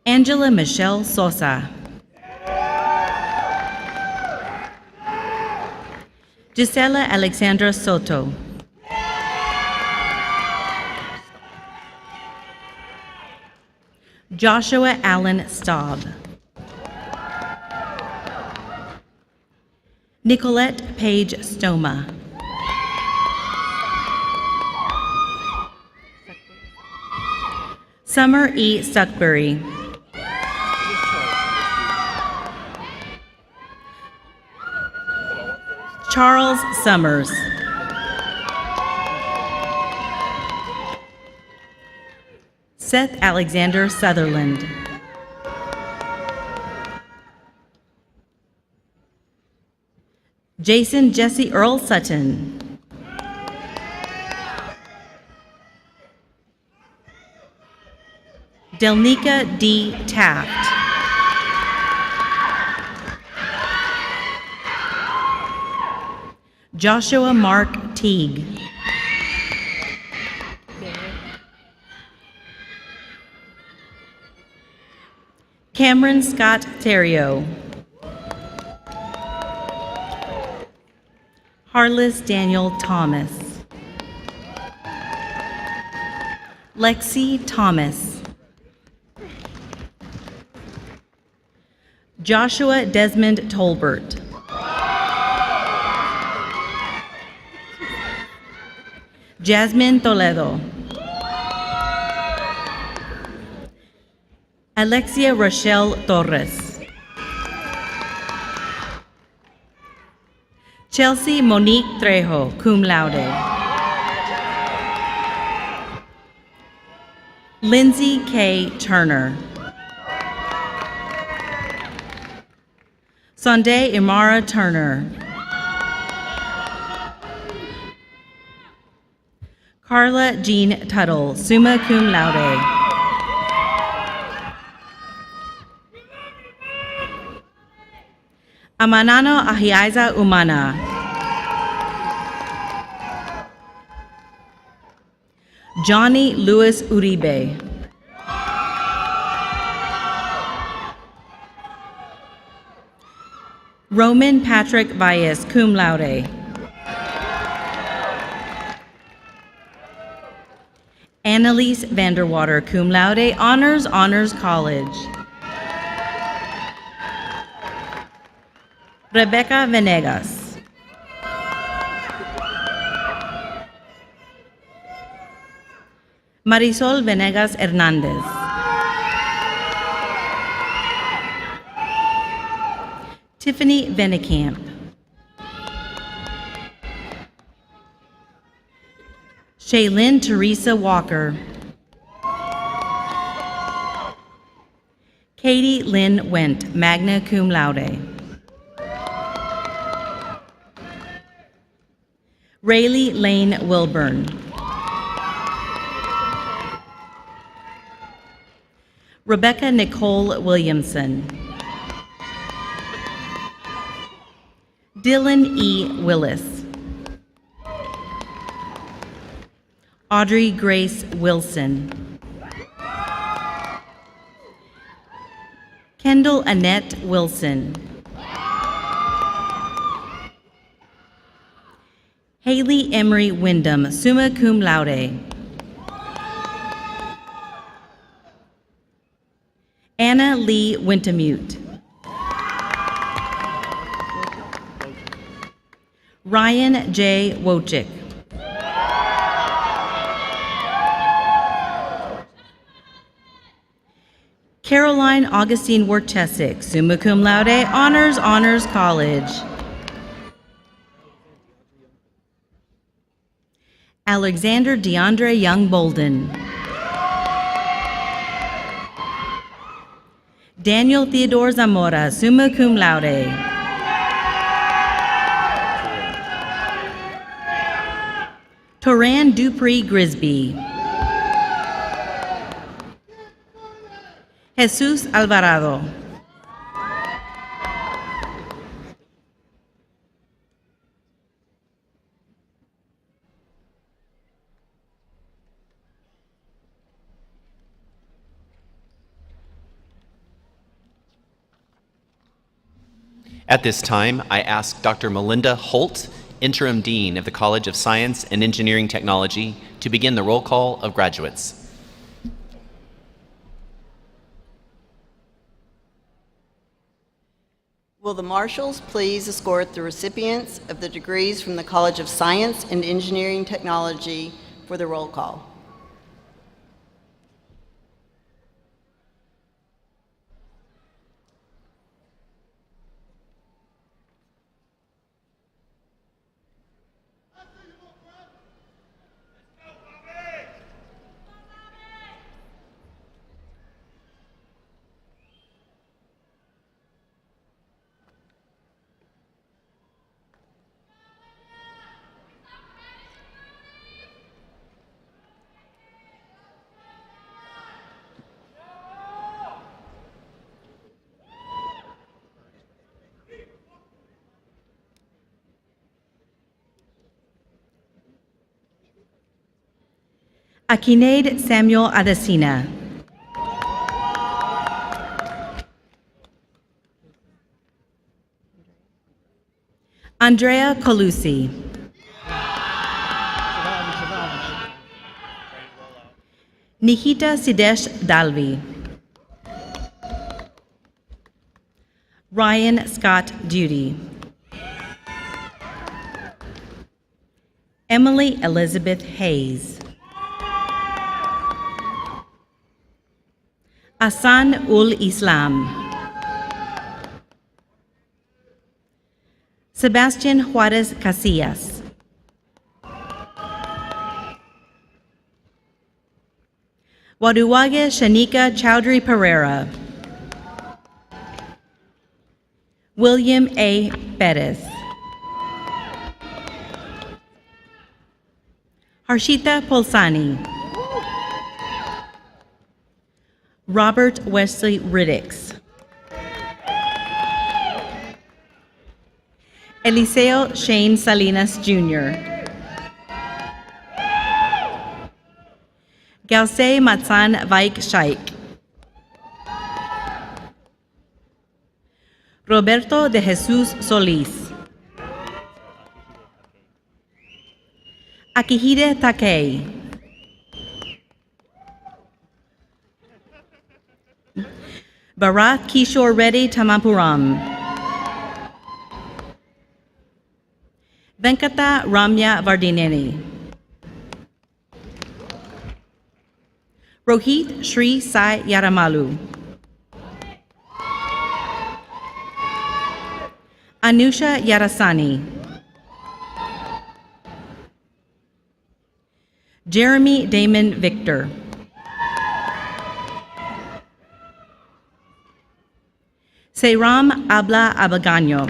Angela Michelle Sosa. Gisela Alexandra Soto. Joshua Allen Staub. Nicolette Page Stoma. Summer E. Stuckbury. Charles Summers. Seth Alexander Sutherland. Jason Jesse Earl Sutton. Delnika D. Taft. Joshua Mark Teague. Cameron Scott Theriot. Harless Daniel Thomas. Lexi Thomas. Joshua Desmond Tolbert. Jasmine Toledo. Alexia Rochelle Torres. Chelsea Monique Trejo, cum laude. Lindsay K. Turner. Sunday Imara Turner. Carla Jean Tuttle, summa cum laude. Amanano Ahiaiza Umana. Johnny Louis Uribe. Roman Patrick Valles, cum laude. Annalise Vanderwater, cum laude, Honors College. Rebecca Venegas. Marisol Venegas Hernandez. Tiffany Venekamp. Shaylin Teresa Walker. Katie Lynn Wendt, magna cum laude. Rayleigh Lane Wilburn. Rebecca Nicole Williamson. Dylan E. Willis. Audrey Grace Wilson. Kendall Annette Wilson. Haley Emery Wyndham, summa cum laude. Anna Lee Wintemute. Ryan J. Wojcik. Caroline Augustine Worchesick, summa cum laude, Honors College. Alexander DeAndre Young Bolden. Daniel Theodore Zamora, summa cum laude. Toran Dupree Grisby. Jesus Alvarado. At this time, I ask Dr. Melinda Holt, Interim Dean of the College of Science and Engineering Technology, to begin the roll call of graduates. Will the marshals please escort the recipients of the degrees from the College of Science and Engineering Technology for the roll call? Akineid Samuel Adesina. Andrea Colusi. Nikita Sidesh Dalvi. Ryan Scott Duty. Emily Elizabeth Hayes. Hassan ul Islam. Sebastian Juarez Casillas. Waduwage Shanika Chowdhury Pereira. William A. Perez. Harshita Polsani. Robert Wesley Riddicks. Eliseo Shane Salinas Jr. Gause Matsan Vaik Shaik. Roberto de Jesus Solis. Akihide Takei. Bharat Kishore Reddy Tamapuram. Venkata Ramya Vardineni. Rohit Shri Sai Yaramalu. Anusha Yarasani. Jeremy Damon Victor. Seiram Abla Abagano.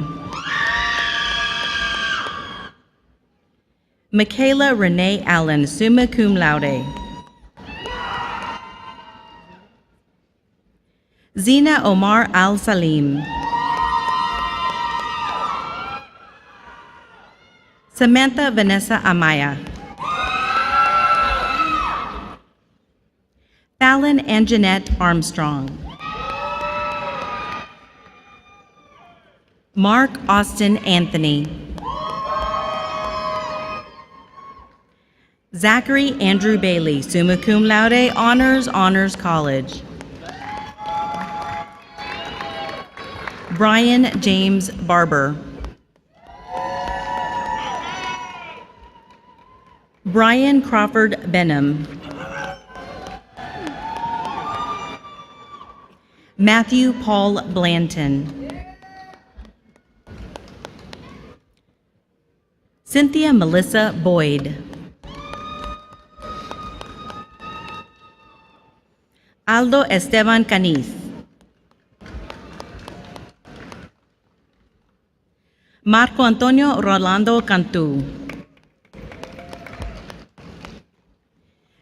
Michaela Renee Allen, summa cum laude. Zina Omar Al-Salim. Samantha Vanessa Amaya. Fallon Anjanette Armstrong. Mark Austin Anthony. Zachary Andrew Bailey, summa cum laude, Honors College. Brian James Barber. Brian Crawford Benham. Matthew Paul Blanton. Cynthia Melissa Boyd. Aldo Esteban Caniz. Marco Antonio Rolando Cantu.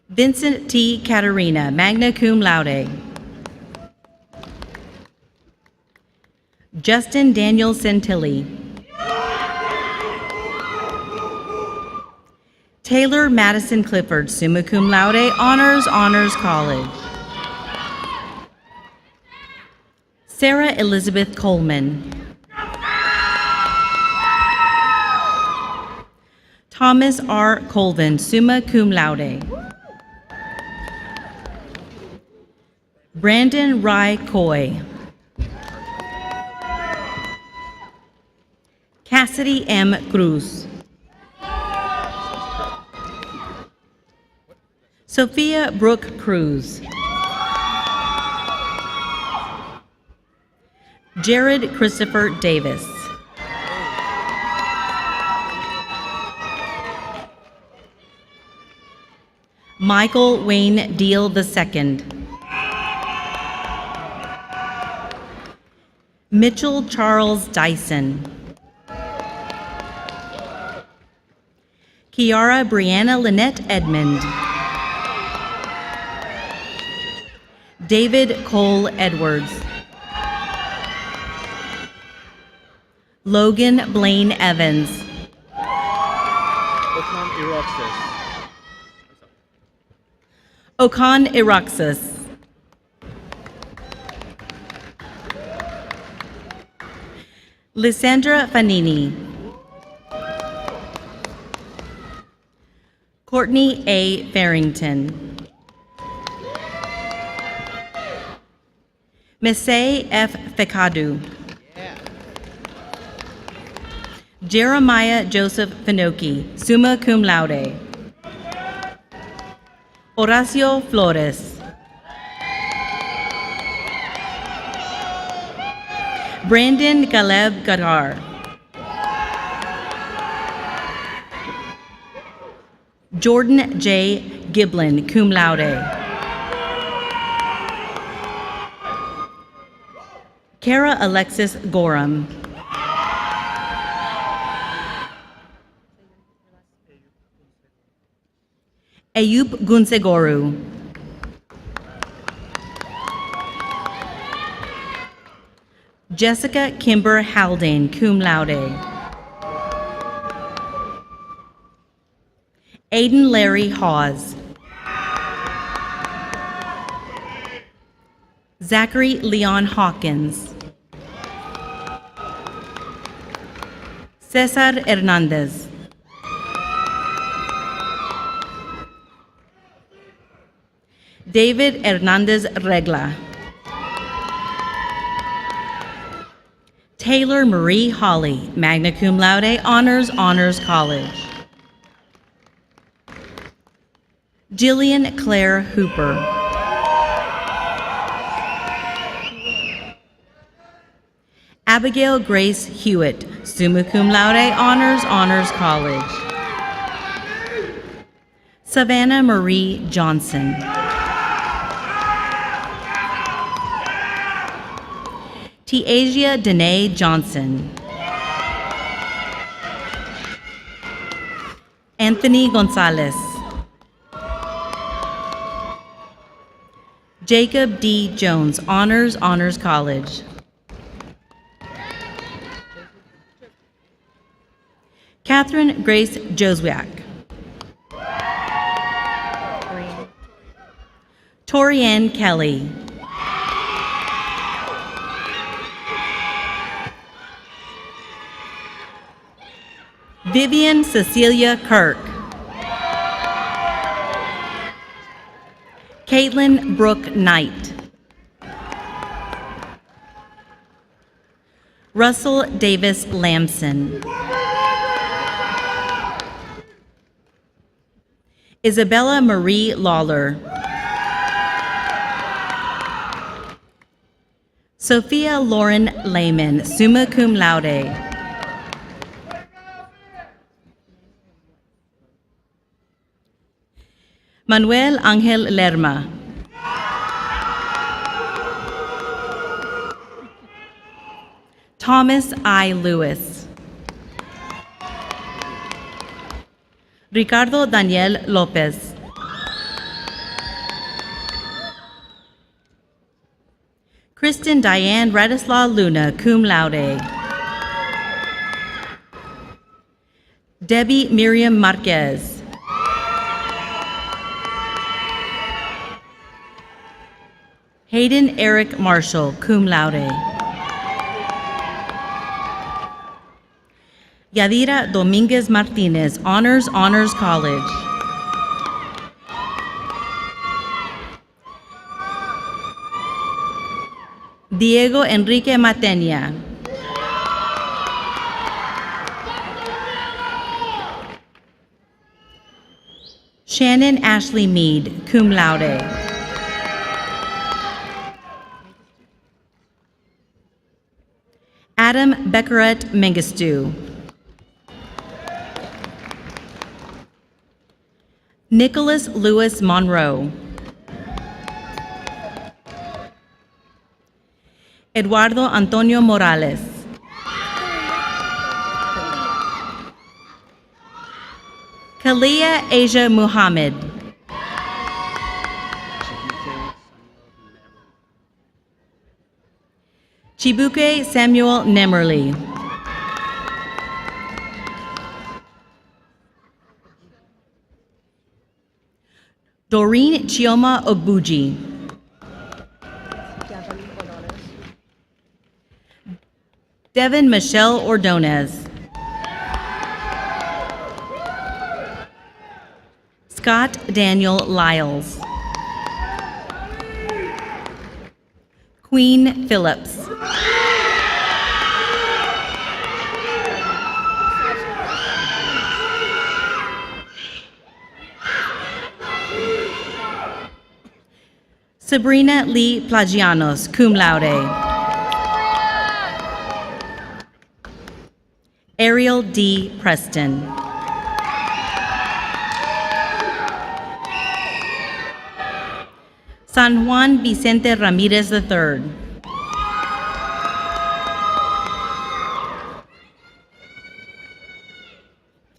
Vincent T. Caterina, magna cum laude. Justin Daniel Centilli. Taylor Madison Clifford, summa cum laude, Honors College. Sarah Elizabeth Coleman. Thomas R. Colvin, summa cum laude. Brandon Rai Coy. Cassidy M. Cruz. Sophia Brooke Cruz. Jared Christopher Davis. Michael Wayne Deal II. Mitchell Charles Dyson. Kiara Brianna Lynette Edmond. David Cole Edwards. Logan Blaine Evans. Okan Iroxis. Lysandra Fanini. Courtney A. Farrington. Mesay F. Fekadu. Jeremiah Joseph Finoki, summa cum laude. Horacio Flores. Brandon Galeb Gadar. Jordan J. Giblin, cum laude. Kara Alexis Gorham. Ayup Gunsegoru. Jessica Kimber Haldane, cum laude. Aiden Larry Hawes. Zachary Leon Hawkins. Cesar Hernandez. David Hernandez Regla. Taylor Marie Hawley, magna cum laude, honors college. Jillian Claire Hooper. Abigail Grace Hewitt, summa cum laude, honors college. Savannah Marie Johnson. Tiasia Danae Johnson. Anthony Gonzalez. Jacob D. Jones, honors college. Catherine Grace Joswiak. Torianne Kelly. Vivian Cecilia Kirk. Caitlin Brooke Knight. Russell Davis Lamson. Isabella Marie Lawler. Sophia Lauren Lehman, summa cum laude. Manuel Angel Lerma. Thomas I. Lewis. Ricardo Daniel Lopez. Kristen Diane Radislaw Luna, cum laude. Debbie Miriam Marquez. Hayden Eric Marshall, cum laude. Yadira Dominguez Martinez, honors college. Diego Enrique Matenia. Shannon Ashley Mead, cum laude. Adam Beckeret Mengistu. Nicholas Lewis Monroe. Eduardo Antonio Morales. Kalia Asia Muhammad. Chibuke Samuel Nemerly. Doreen Chioma Ogbuji. Devin Michelle Ordonez. Scott Daniel Lyles. Queen Phillips. Sabrina Lee Plagianos, cum laude. Ariel D. Preston. San Juan Vicente Ramirez III.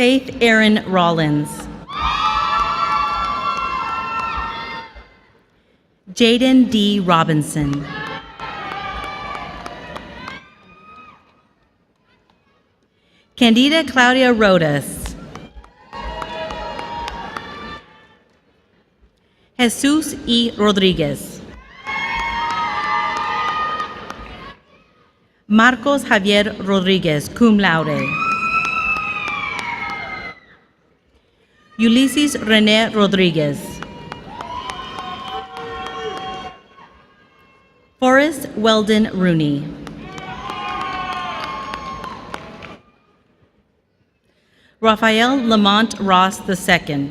Faith Erin Rollins. Jaden D. Robinson. Candida Claudia Rodas. Jesus E. Rodriguez. Marcos Javier Rodriguez, cum laude. Ulysses René Rodriguez. Forrest Weldon Rooney. Rafael Lamont Ross II.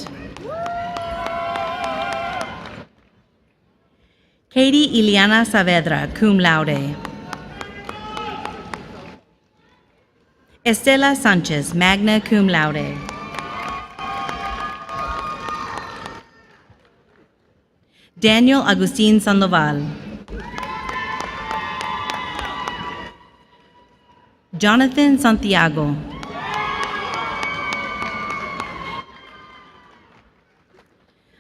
Katie Iliana Saavedra, cum laude. Estela Sanchez, magna cum laude. Daniel Agustin Sandoval. Jonathan Santiago.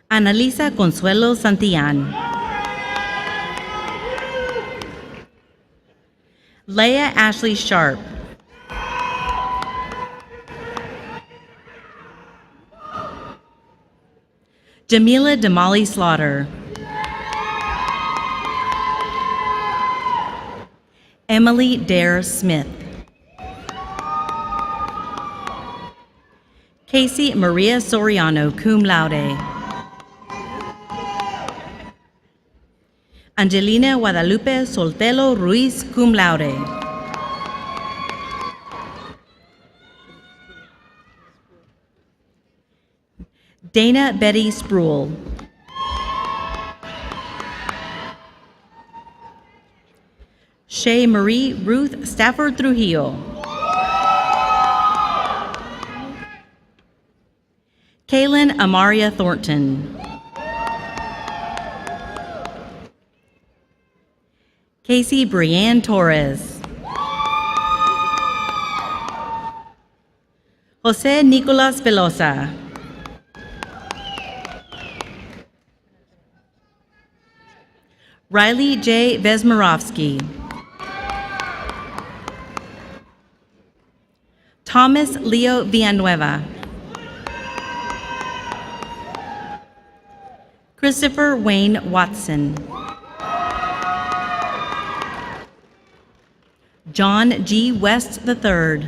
Analisa Consuelo Santillan. Leah Ashley Sharp. Jamila Damali Slaughter. Emily Dare Smith. Casey Maria Soriano, cum laude. Angelina Guadalupe Soltelo Ruiz, cum laude. Dana Betty Spruill. Shay Marie Ruth Stafford Trujillo. Kaylin Amaria Thornton. Casey Brianne Torres. Jose Nicolas Velosa. Riley J. Vesmerovsky. Thomas Leo Villanueva. Christopher Wayne Watson. John G. West III.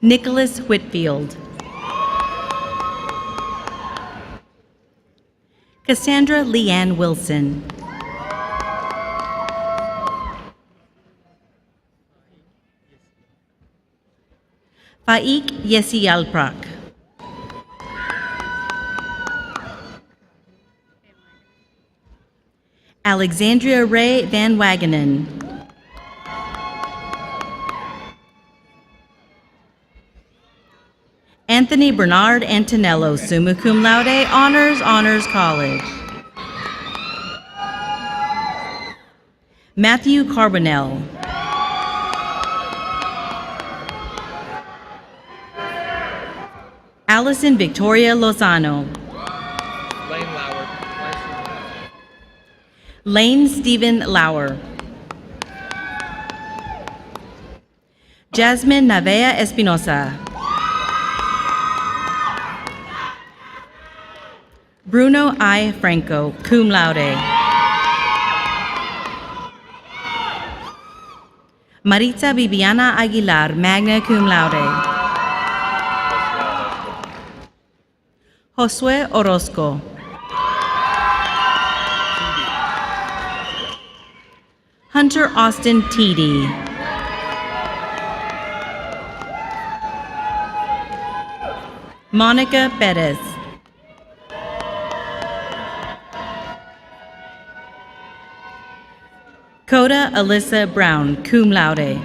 Nicholas Whitfield. Cassandra Leanne Wilson. Faik Yesi Alprak. Alexandria Ray Van Wagenen. Anthony Bernard Antonello, summa cum laude, Honors College. Matthew Carbonell. Allison Victoria Lozano. Lane Stephen Lauer. Jasmine Navea Espinosa. Bruno I. Franco, cum laude. Maritza Viviana Aguilar, magna cum laude. Josue Orozco. Hunter Austin Teedy. Monica Perez. Coda Alyssa Brown, cum laude.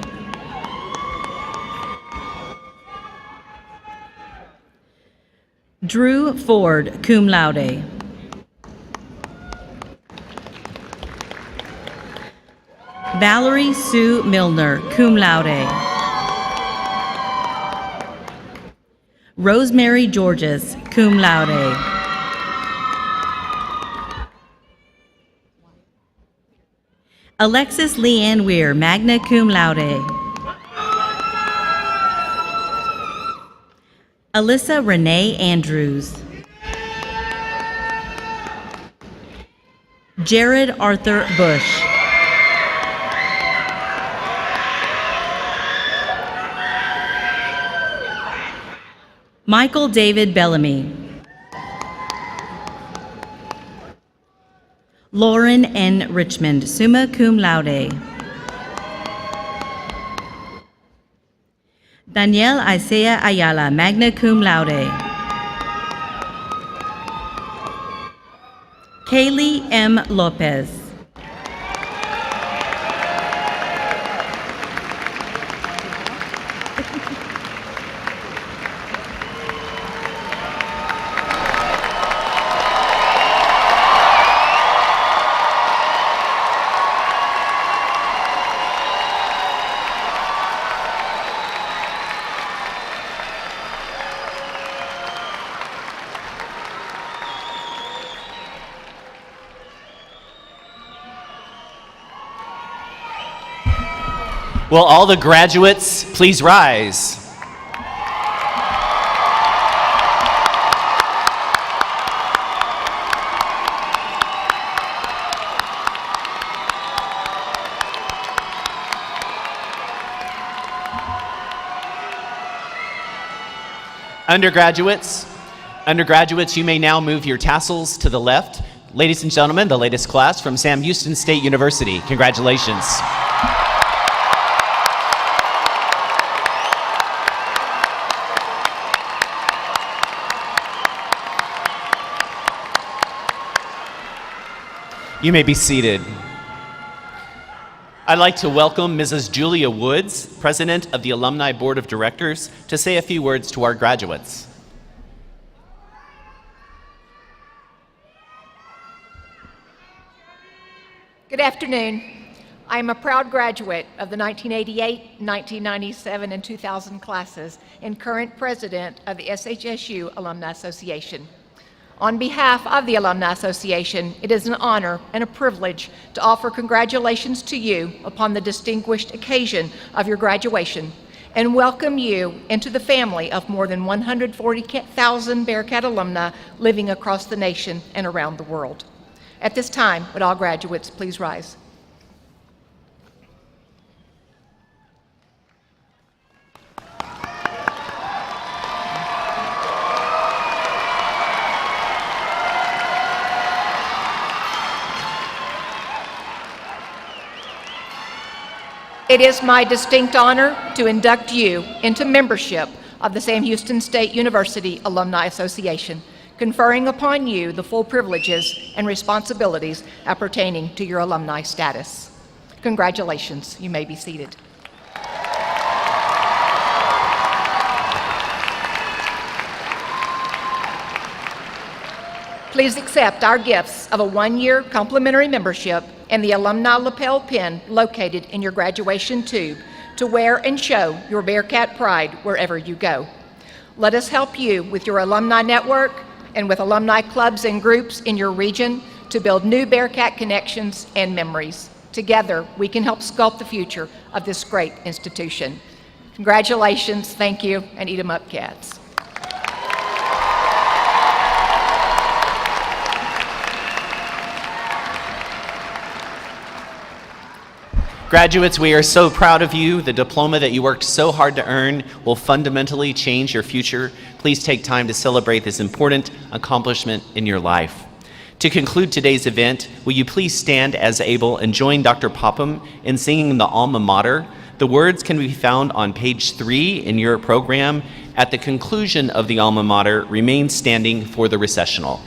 Drew Ford, cum laude. Valerie Sue Milner, cum laude. Rosemary Georges, cum laude. Alexis Leanne Weir, magna cum laude. Alyssa Renee Andrews. Jared Arthur Bush. Michael David Bellamy. Lauren N. Richmond, summa cum laude. Danielle Isaiah Ayala, magna cum laude. Kaylee M. Lopez. Will all the graduates please rise? Undergraduates, you may now move your tassels to the left. Ladies and gentlemen, the latest class from Sam Houston State University. Congratulations. You may be seated. I'd like to welcome Mrs. Julia Woods, President of the Alumni Board of Directors, to say a few words to our graduates. Good afternoon. I am a proud graduate of the 1988, 1997, and 2000 classes and current president of the SHSU Alumni Association. On behalf of the Alumni Association, it is an honor and a privilege to offer congratulations to you upon the distinguished occasion of your graduation and welcome you into the family of more than 140,000 Bearcat alumni living across the nation and around the world. At this time, would all graduates please rise? It is my distinct honor to induct you into membership of the Sam Houston State University Alumni Association, conferring upon you the full privileges and responsibilities appertaining to your alumni status. Congratulations. You may be seated. Please accept our gifts of a one-year complimentary membership and the alumni lapel pin located in your graduation tube to wear and show your Bearcat pride wherever you go. Let us help you with your alumni network and with alumni clubs and groups in your region to build new Bearcat connections and memories. Together, we can help sculpt the future of this great institution. Congratulations, thank you, and eat 'em up, cats. Graduates, we are so proud of you. The diploma that you worked so hard to earn will fundamentally change your future. Please take time to celebrate this important accomplishment in your life. To conclude today's event, will you please stand as able and join Dr. Popham in singing the Alma Mater? The words can be found on page 3 in your program. At the conclusion of the Alma Mater, remain standing for the recessional.